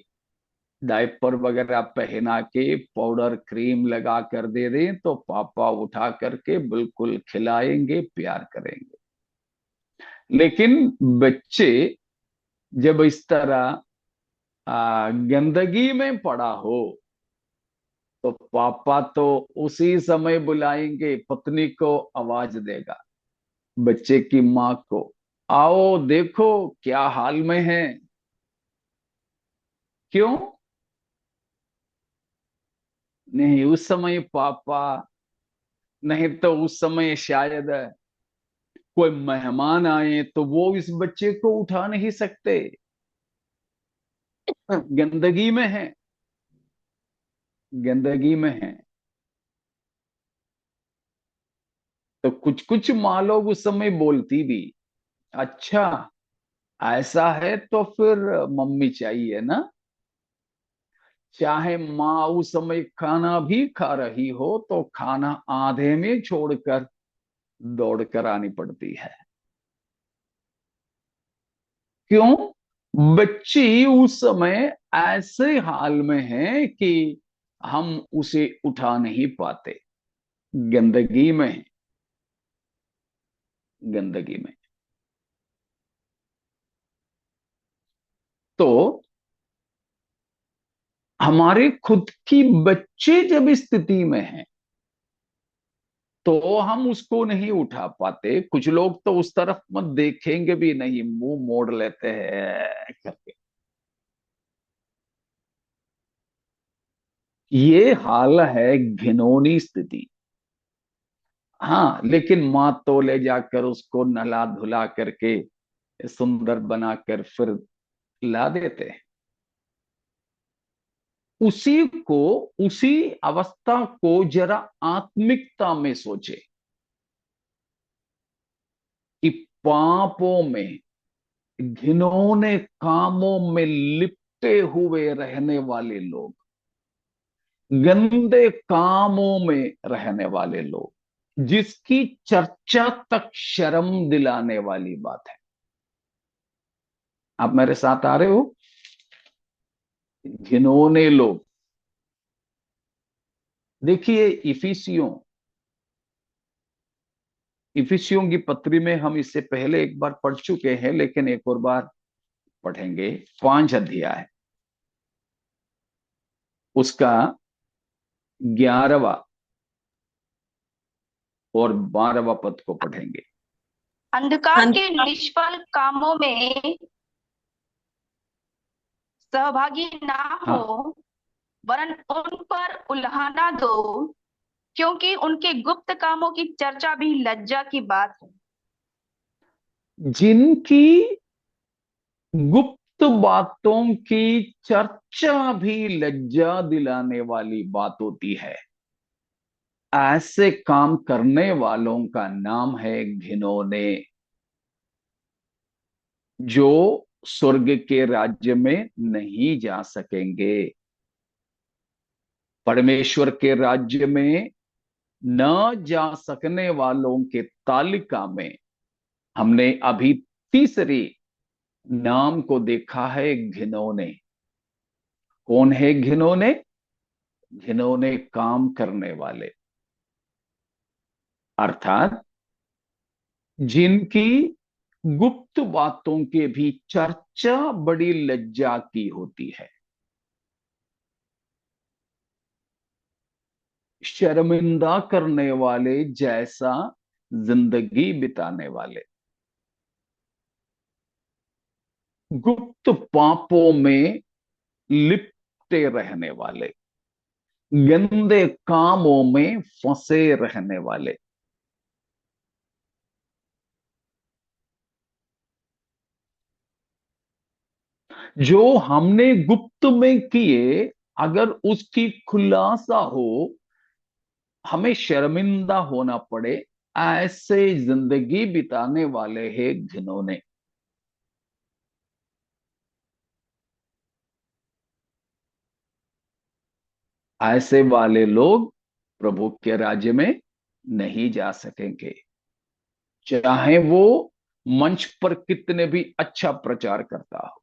Speaker 1: डायपर वगैरह पहना के, पाउडर क्रीम लगा कर दे दें तो पापा उठा करके बिल्कुल खिलाएंगे, प्यार करेंगे। लेकिन बच्चे जब इस तरह गंदगी में पड़ा हो तो पापा तो उसी समय बुलाएंगे, पत्नी को आवाज देगा, बच्चे की माँ को, आओ देखो क्या हाल में है। क्यों? नहीं, उस समय पापा, नहीं तो उस समय शायद कोई मेहमान आए तो वो इस बच्चे को उठा नहीं सकते, गंदगी में है, गंदगी में है। तो कुछ कुछ माँ लोग उस समय बोलती भी, अच्छा ऐसा है तो फिर मम्मी चाहिए ना। चाहे माँ उस समय खाना भी खा रही हो तो खाना आधे में छोड़कर दौड़ कर आनी पड़ती है। क्यों? बच्ची उस समय ऐसे हाल में है कि हम उसे उठा नहीं पाते, गंदगी में है, गंदगी में। तो हमारे खुद की बच्चे जब इस स्थिति में हैं तो हम उसको नहीं उठा पाते। कुछ लोग तो उस तरफ मत देखेंगे भी नहीं, मुंह मोड़ लेते हैं करके। ये हाल है घिनौनी स्थिति। हाँ, लेकिन माँ तो ले जाकर उसको नहला धुला करके सुंदर बनाकर फिर ला देते हैं। उसी को, उसी अवस्था को जरा आत्मिकता में सोचे कि पापों में, घिनौने कामों में लिपटे हुए रहने वाले लोग, गंदे कामों में रहने वाले लोग, जिसकी चर्चा तक शर्म दिलाने वाली बात है। आप मेरे साथ आ रहे हो? घिनौने लोग। देखिए इफिसियों की पत्री में हम इससे पहले एक बार पढ़ चुके हैं, लेकिन एक और बार पढ़ेंगे। 5 अध्याय, उसका 11वां और 12वां पद को पढ़ेंगे।
Speaker 8: अंधकार के निष्फल कामों में सहभागी ना हो,
Speaker 1: हाँ,
Speaker 8: वरन उन पर उल्हाना दो क्योंकि उनके गुप्त कामों की चर्चा भी लज्जा की बात है।
Speaker 1: जिनकी गुप्त बातों की चर्चा भी लज्जा दिलाने वाली बात होती है, ऐसे काम करने वालों का नाम है घिनौने, जो स्वर्ग के राज्य में नहीं जा सकेंगे। परमेश्वर के राज्य में न जा सकने वालों के तालिका में हमने अभी तीसरी नाम को देखा है, घिनौने। कौन है घिनौने? घिनौने काम करने वाले, अर्थात जिनकी गुप्त बातों की भी चर्चा बड़ी लज्जा की होती है, शर्मिंदा करने वाले जैसा जिंदगी बिताने वाले, गुप्त पापों में लिपटे रहने वाले, गंदे कामों में फंसे रहने वाले, जो हमने गुप्त में किए अगर उसकी खुलासा हो, हमें शर्मिंदा होना पड़े, ऐसे जिंदगी बिताने वाले हैं घिनौने। ऐसे वाले लोग प्रभु के राज्य में नहीं जा सकेंगे, चाहे वो मंच पर कितने भी अच्छा प्रचार करता हो,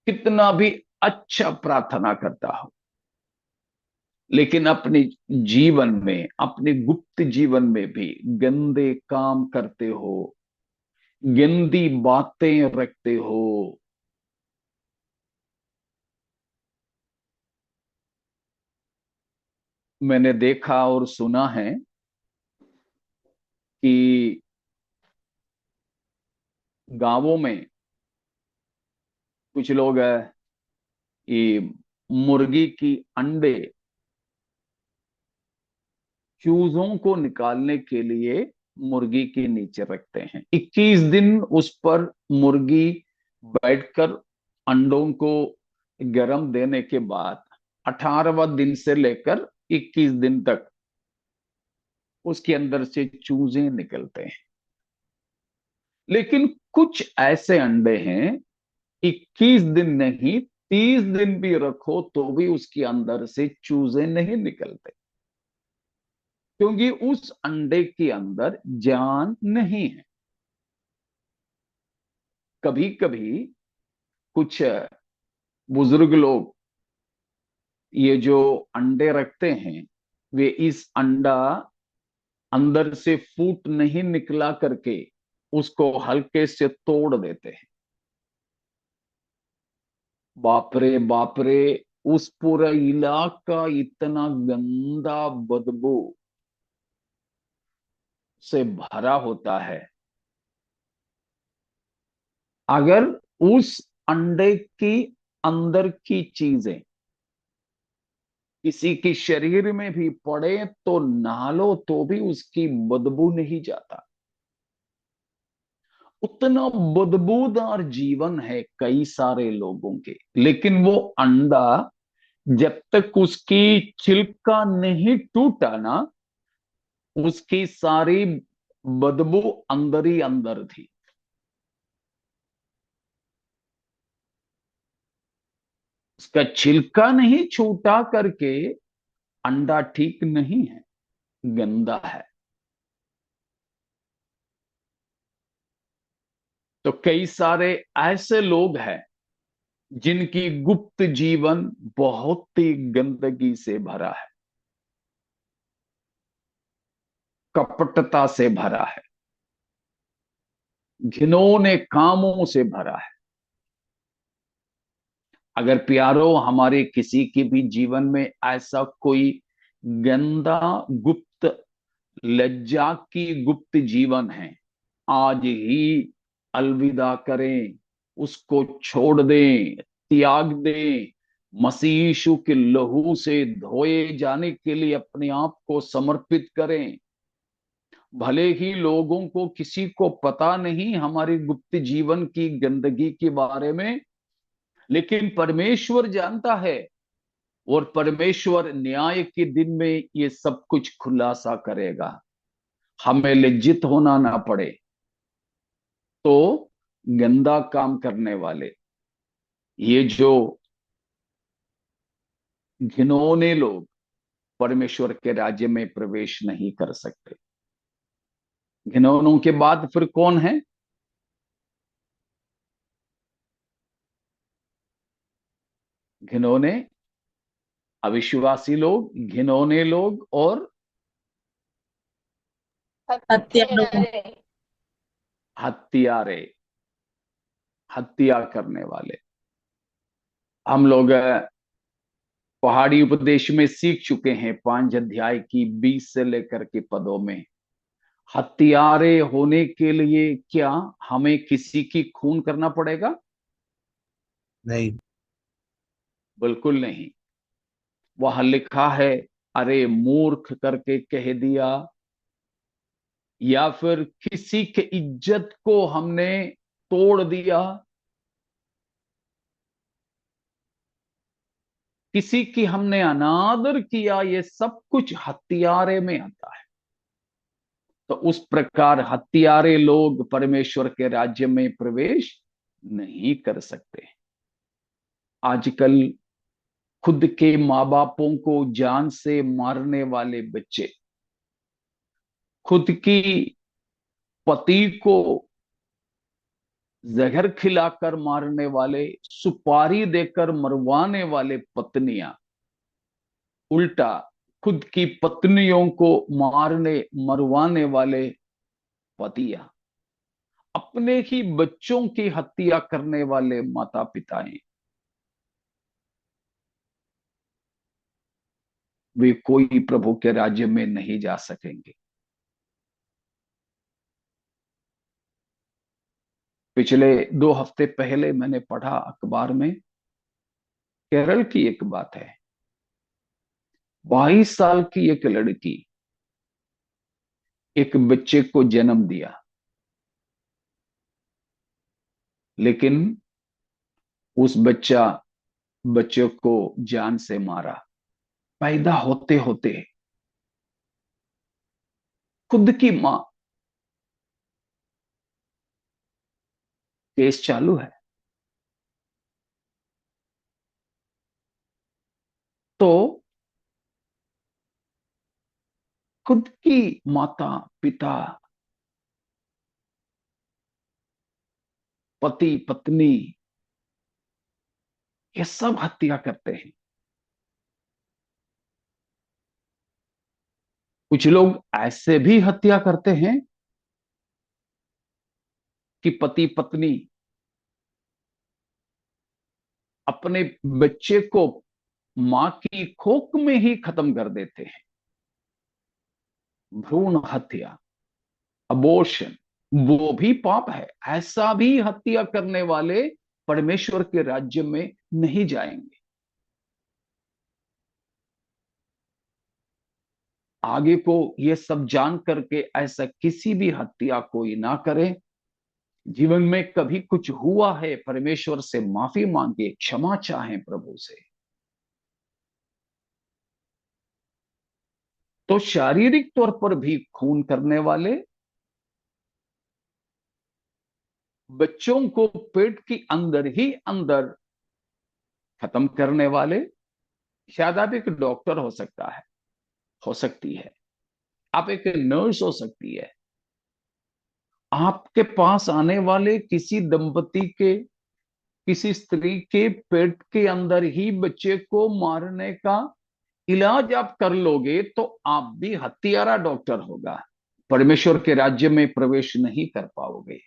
Speaker 1: कितना भी अच्छा प्रार्थना करता हो, लेकिन अपने जीवन में, अपने गुप्त जीवन में भी गंदे काम करते हो, गंदी बातें रखते हो, मैंने देखा और सुना है कि गांवों में कुछ लोग ये मुर्गी की अंडे चूजों को निकालने के लिए मुर्गी के नीचे रखते हैं। 21 दिन उस पर मुर्गी बैठकर अंडों को गरम देने के बाद 18वां दिन से लेकर 21 दिन तक उसके अंदर से चूजे निकलते हैं। लेकिन कुछ ऐसे अंडे हैं 21 दिन नहीं, 30 दिन भी रखो तो भी उसके अंदर से चूजे नहीं निकलते, क्योंकि उस अंडे के अंदर जान नहीं है। कभी कभी कुछ बुजुर्ग लोग ये जो अंडे रखते हैं, वे इस अंडा अंदर से फूट नहीं निकला करके उसको हल्के से तोड़ देते हैं। बाप रे, उस पूरा इलाका इतना गंदा बदबू से भरा होता है। अगर उस अंडे की अंदर की चीजें किसी के शरीर में भी पड़े तो नहा लो तो भी उसकी बदबू नहीं जाता। उतना बदबूदार जीवन है कई सारे लोगों के, लेकिन वो अंडा जब तक उसकी छिलका नहीं टूटा ना, उसकी सारी बदबू अंदर ही अंदर थी। उसका छिलका नहीं छूटा करके अंडा ठीक नहीं है, गंदा है। तो कई सारे ऐसे लोग हैं जिनकी गुप्त जीवन बहुत ही गंदगी से भरा है, कपटता से भरा है, घिनौने कामों से भरा है। अगर प्यारो हमारे किसी के भी जीवन में ऐसा कोई गंदा गुप्त लज्जा की गुप्त जीवन है, आज ही अलविदा करें, उसको छोड़ दें, त्याग दें, मसीह यीशु के लहू से धोए जाने के लिए अपने आप को समर्पित करें। भले ही लोगों को किसी को पता नहीं हमारी गुप्त जीवन की गंदगी के बारे में, लेकिन परमेश्वर जानता है, और परमेश्वर न्याय के दिन में ये सब कुछ खुलासा करेगा। हमें लज्जित होना ना पड़े। तो गंदा काम करने वाले, ये जो घिनौने लोग परमेश्वर के राज्य में प्रवेश नहीं कर सकते। घिनौनों के बाद फिर कौन है? घिनौने, अविश्वासी लोग, घिनौने लोग और
Speaker 2: हत्यारे।
Speaker 1: हत्यारे, हत्या करने वाले। हम लोग पहाड़ी उपदेश में सीख चुके हैं 5 अध्याय की 20 से लेकर के पदों में। हत्यारे होने के लिए क्या हमें किसी की खून करना पड़ेगा?
Speaker 9: नहीं।
Speaker 1: बिल्कुल नहीं। वहां लिखा है, अरे मूर्ख करके कह दिया, या फिर किसी के इज्जत को हमने तोड़ दिया, किसी की हमने अनादर किया, ये सब कुछ हत्यारे में आता है। तो उस प्रकार हत्यारे लोग परमेश्वर के राज्य में प्रवेश नहीं कर सकते। आजकल खुद के माँ बापों को जान से मारने वाले बच्चे, खुद की पति को जहर खिलाकर मारने वाले, सुपारी देकर मरवाने वाले पत्नियां, उल्टा खुद की पत्नियों को मारने मरवाने वाले पतियां, अपने ही बच्चों की हत्या करने वाले माता पिताएं, वे कोई प्रभु के राज्य में नहीं जा सकेंगे। पिछले 2 हफ्ते पहले मैंने पढ़ा अखबार में, केरल की एक बात है। 22 साल की एक लड़की एक बच्चे को जन्म दिया, लेकिन उस बच्चे को जान से मारा। पैदा होते होते खुद की मां, केस चालू है। तो खुद की माता पिता, पति पत्नी, ये सब हत्या करते हैं। कुछ लोग ऐसे भी हत्या करते हैं कि पति पत्नी अपने बच्चे को मां की कोख में ही खत्म कर देते हैं। भ्रूण हत्या, अबॉर्शन, वो भी पाप है। ऐसा भी हत्या करने वाले परमेश्वर के राज्य में नहीं जाएंगे। आगे को ये सब जान करके ऐसा किसी भी हत्या कोई ना करे। जीवन में कभी कुछ हुआ है, परमेश्वर से माफी मांगे, क्षमा चाहें प्रभु से। तो शारीरिक तौर पर भी खून करने वाले, बच्चों को पेट के अंदर ही अंदर खत्म करने वाले, शायद आप एक डॉक्टर हो सकता है, हो सकती है, आप एक नर्स हो सकती है। आपके पास आने वाले किसी दंपति के, किसी स्त्री के पेट के अंदर ही बच्चे को मारने का इलाज आप कर लोगे तो आप भी हत्यारा डॉक्टर होगा, परमेश्वर के राज्य में प्रवेश नहीं कर पाओगे।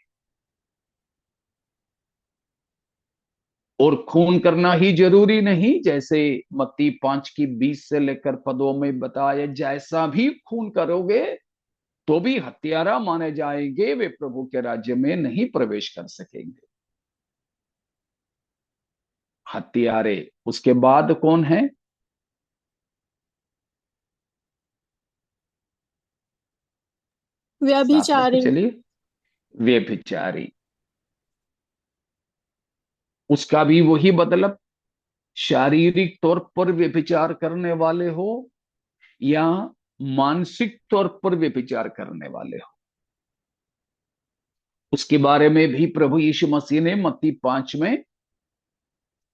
Speaker 1: और खून करना ही जरूरी नहीं, जैसे मत्ती 5 की 20 से लेकर पदों में बताया, जैसा भी खून करोगे तो भी हत्यारा माने जाएंगे, वे प्रभु के राज्य में नहीं प्रवेश कर सकेंगे। हत्यारे। उसके बाद कौन है? साथ लेके
Speaker 2: व्यभिचारी।
Speaker 1: चलिए। व्यभिचारी। उसका भी वही मतलब, शारीरिक तौर पर व्यभिचार करने वाले हो या मानसिक तौर पर व्यभिचार करने वाले हो। उसके बारे में भी प्रभु यीशु मसीह ने मत्ती 5 में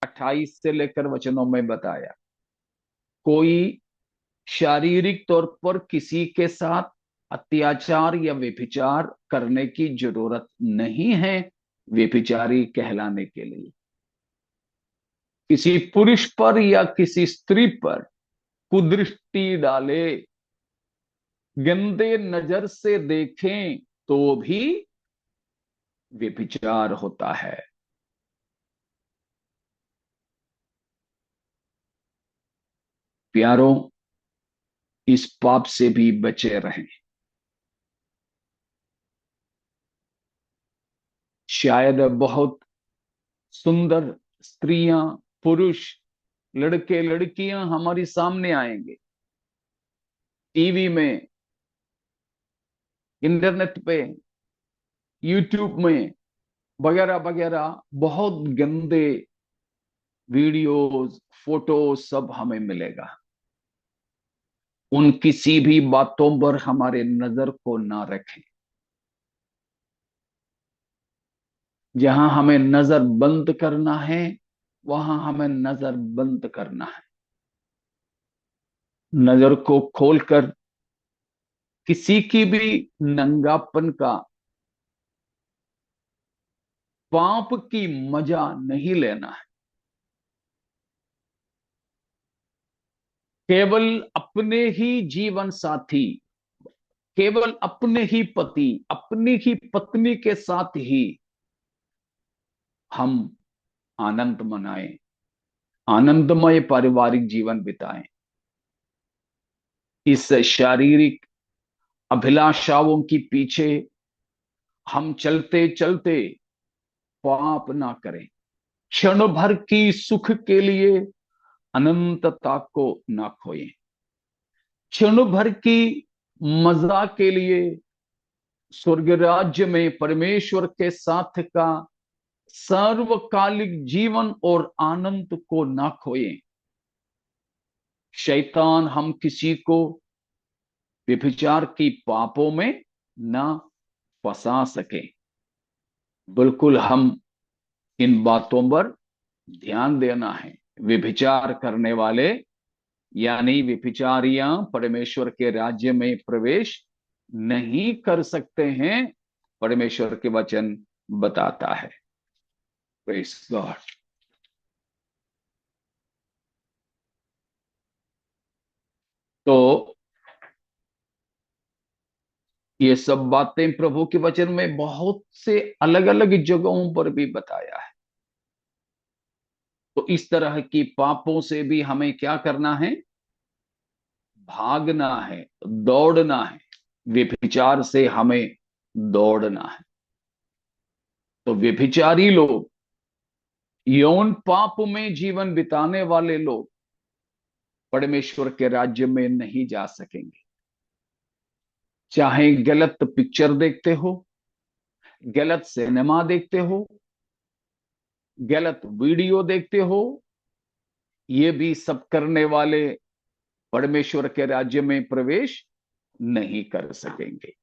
Speaker 1: 28 से लेकर वचनों में बताया। कोई शारीरिक तौर पर किसी के साथ अत्याचार या व्यभिचार करने की जरूरत नहीं है व्यभिचारी कहलाने के लिए। किसी पुरुष पर या किसी स्त्री पर कुदृष्टि डाले, गंदे नजर से देखें तो भी व्यभिचार होता है। प्यारों, इस पाप से भी बचे रहें। शायद बहुत सुंदर स्त्रियां, पुरुष, लड़के लड़कियां हमारी सामने आएंगे, टीवी में, इंटरनेट पे, यूट्यूब में वगैरह वगैरह, बहुत गंदे वीडियोस, फोटोज सब हमें मिलेगा। उन किसी भी बातों पर हमारे नजर को ना रखें। जहां हमें नजर बंद करना है वहां हमें नजर बंद करना है। नजर को खोलकर किसी की भी नंगापन का, पाप की मजा नहीं लेना है। केवल अपने ही जीवन साथी, केवल अपने ही पति, अपनी ही पत्नी के साथ ही हम आनंद मनाएं, आनंदमय पारिवारिक जीवन बिताएं। इस शारीरिक अभिलाषाओं के पीछे हम चलते चलते पाप ना करें। क्षण भर की सुख के लिए अनंतता को ना खोएं। क्षण भर की मजा के लिए स्वर्ग राज्य में परमेश्वर के साथ का सर्वकालिक जीवन और आनंद को ना खोएं। शैतान हम किसी को व्यभिचार की पापों में ना फंसा सके। बिल्कुल हम इन बातों पर ध्यान देना है। व्यभिचार करने वाले यानी व्यभिचारियां परमेश्वर के राज्य में प्रवेश नहीं कर सकते हैं, परमेश्वर के वचन बताता है। Praise God. तो ये सब बातें प्रभु के वचन में बहुत से अलग अलग जगहों पर भी बताया है। तो इस तरह की पापों से भी हमें क्या करना है? भागना है, दौड़ना है। व्यभिचार से हमें दौड़ना है। तो व्यभिचारी लोग, यौन पाप में जीवन बिताने वाले लोग परमेश्वर के राज्य में नहीं जा सकेंगे। चाहे गलत पिक्चर देखते हो, गलत सिनेमा देखते हो, गलत वीडियो देखते हो, ये भी सब करने वाले परमेश्वर के राज्य में प्रवेश नहीं कर सकेंगे।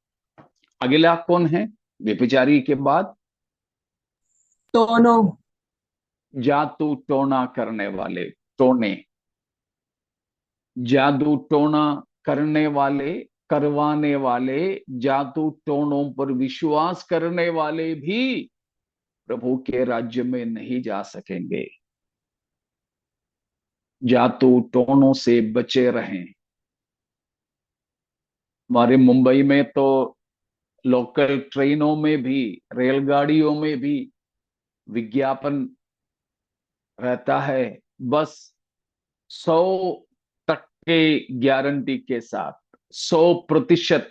Speaker 1: अगला कौन है व्यभिचारी के बाद?
Speaker 2: दोनों।
Speaker 1: जादू टोना करने वाले, टोने, जादू टोना करने वाले, करवाने वाले, जादू टोनों पर विश्वास करने वाले भी प्रभु के राज्य में नहीं जा सकेंगे। जादू टोनों से बचे रहें। हमारे मुंबई में तो लोकल ट्रेनों में भी, रेलगाड़ियों में भी विज्ञापन रहता है, बस 100% गारंटी के साथ, 100%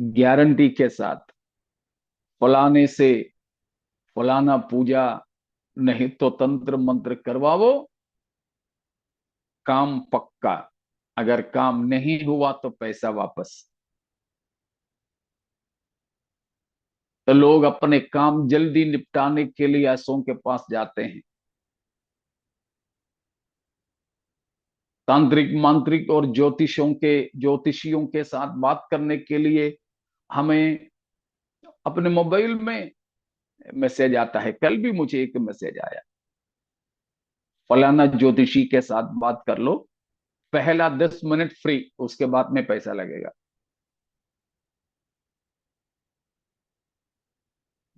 Speaker 1: गारंटी के साथ, फलाने से फलाना पूजा नहीं तो तंत्र मंत्र करवाओ, काम पक्का। अगर काम नहीं हुआ तो पैसा वापस। तो लोग अपने काम जल्दी निपटाने के लिए ऐसों के पास जाते हैं। तांत्रिक मांत्रिक और ज्योतिषियों के साथ बात करने के लिए हमें अपने मोबाइल में मैसेज आता है। कल भी मुझे एक मैसेज आया, फलाना ज्योतिषी के साथ बात कर लो, पहला 10 मिनट फ्री, उसके बाद में पैसा लगेगा।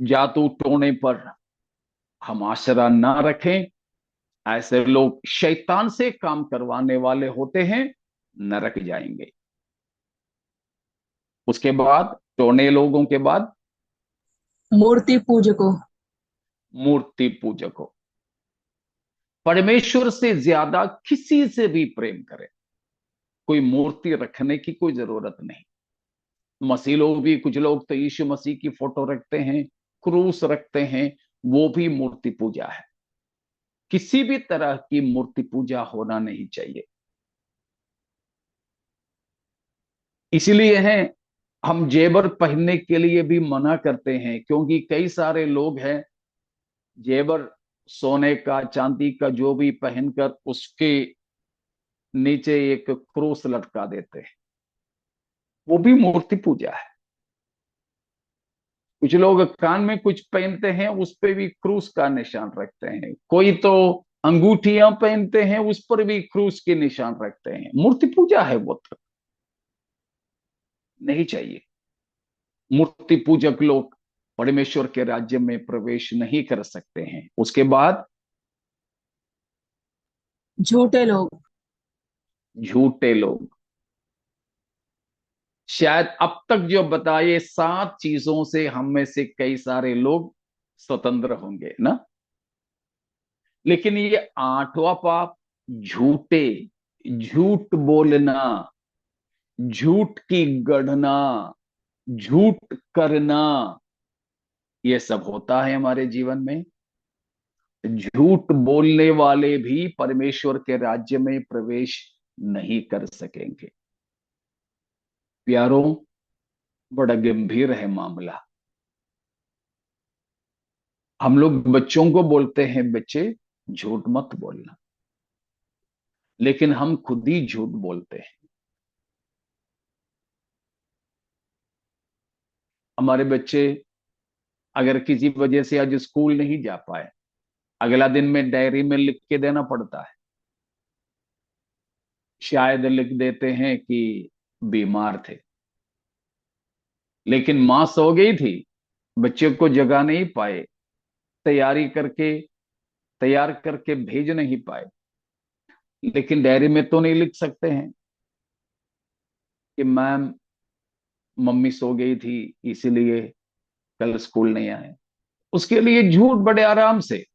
Speaker 1: जादू टोने पर हम आशरा ना रखें। ऐसे लोग शैतान से काम करवाने वाले होते हैं, नरक जाएंगे। उसके बाद टोने लोगों के बाद
Speaker 2: मूर्ति पूजकों।
Speaker 1: मूर्ति पूजकों। परमेश्वर से ज्यादा किसी से भी प्रेम करें, कोई मूर्ति रखने की कोई जरूरत नहीं। मसीह लोग भी, कुछ लोग तो यीशु मसीह की फोटो रखते हैं, क्रूस रखते हैं, वो भी मूर्ति पूजा है। किसी भी तरह की मूर्ति पूजा होना नहीं चाहिए। इसलिए है हम जेवर पहनने के लिए भी मना करते हैं, क्योंकि कई सारे लोग हैं जेवर सोने का चांदी का जो भी पहनकर उसके नीचे एक क्रूस लटका देते हैं, वो भी मूर्ति पूजा है। कुछ लोग कान में कुछ पहनते हैं, उस पर भी क्रूस का निशान रखते हैं। कोई तो अंगूठियां पहनते हैं, उस पर भी क्रूस के निशान रखते हैं। मूर्ति पूजा है वो, तो नहीं चाहिए। मूर्ति पूजक लोग परमेश्वर के राज्य में प्रवेश नहीं कर सकते हैं। उसके बाद
Speaker 2: झूठे लोग।
Speaker 1: झूठे लोग। शायद अब तक जो बताए 7 चीजों से हम में से कई सारे लोग स्वतंत्र होंगे ना, लेकिन ये 8वां पाप, झूठे, झूठ बोलना, झूठ की गढ़ना, झूठ करना, ये सब होता है हमारे जीवन में। झूठ बोलने वाले भी परमेश्वर के राज्य में प्रवेश नहीं कर सकेंगे। प्यारों, बड़ा गंभीर है मामला। हम लोग बच्चों को बोलते हैं, बच्चे झूठ मत बोलना, लेकिन हम खुद ही झूठ बोलते हैं। हमारे बच्चे अगर किसी वजह से आज स्कूल नहीं जा पाए, अगला दिन में डायरी में लिख के देना पड़ता है। शायद लिख देते हैं कि बीमार थे, लेकिन मां सो गई थी, बच्चे को जगा नहीं पाए, तैयार करके भेज नहीं पाए। लेकिन डायरी में तो नहीं लिख सकते हैं कि मैम मम्मी सो गई थी इसीलिए कल स्कूल नहीं आए। उसके लिए झूठ बड़े आराम से,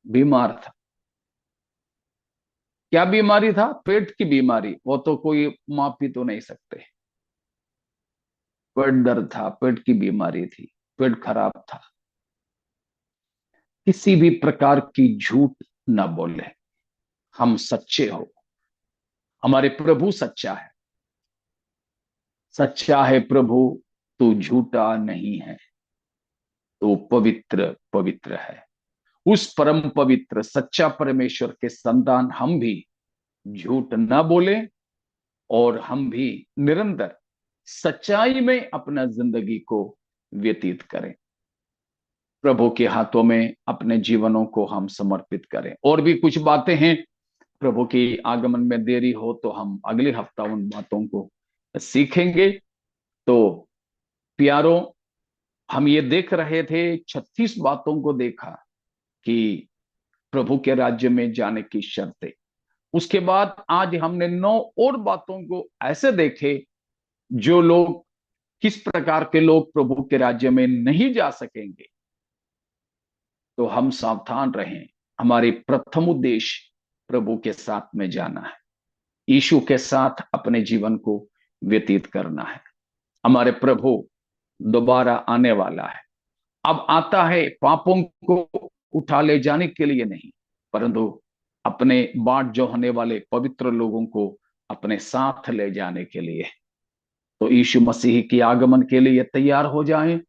Speaker 1: बीमार था। क्या बीमारी था? पेट की बीमारी। वो तो कोई माप भी तो नहीं सकते। पेट दर्द था, पेट की बीमारी थी, पेट खराब था। किसी भी प्रकार की झूठ ना बोले। हम सच्चे हो। हमारे प्रभु सच्चा है। सच्चा है प्रभु, तू झूठा नहीं है, तो पवित्र पवित्र है। उस परम पवित्र सच्चा परमेश्वर के संतान हम भी झूठ ना बोले, और हम भी निरंतर सच्चाई में अपना जिंदगी को व्यतीत करें। प्रभु के हाथों में अपने जीवनों को हम समर्पित करें। और भी कुछ बातें हैं, प्रभु की आगमन में देरी हो तो हम अगले हफ्ता उन बातों को सीखेंगे। तो प्यारों, हम ये देख रहे थे, 36 बातों को देखा कि प्रभु के राज्य में जाने की शर्तें। उसके बाद आज हमने 9 और बातों को ऐसे देखे जो लोग, किस प्रकार के लोग प्रभु के राज्य में नहीं जा सकेंगे। तो हम सावधान रहें। हमारी प्रथम उद्देश्य प्रभु के साथ में जाना है, यीशु के साथ अपने जीवन को व्यतीत करना है। हमारे प्रभु दोबारा आने वाला है। अब आता है पापों को उठा ले जाने के लिए नहीं, परंतु अपने बाट जो होने वाले पवित्र लोगों को अपने साथ ले जाने के लिए। तो यीशु मसीह की आगमन के लिए तैयार हो जाएं।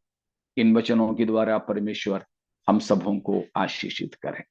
Speaker 1: इन वचनों के द्वारा परमेश्वर हम सबों को आशीषित करें।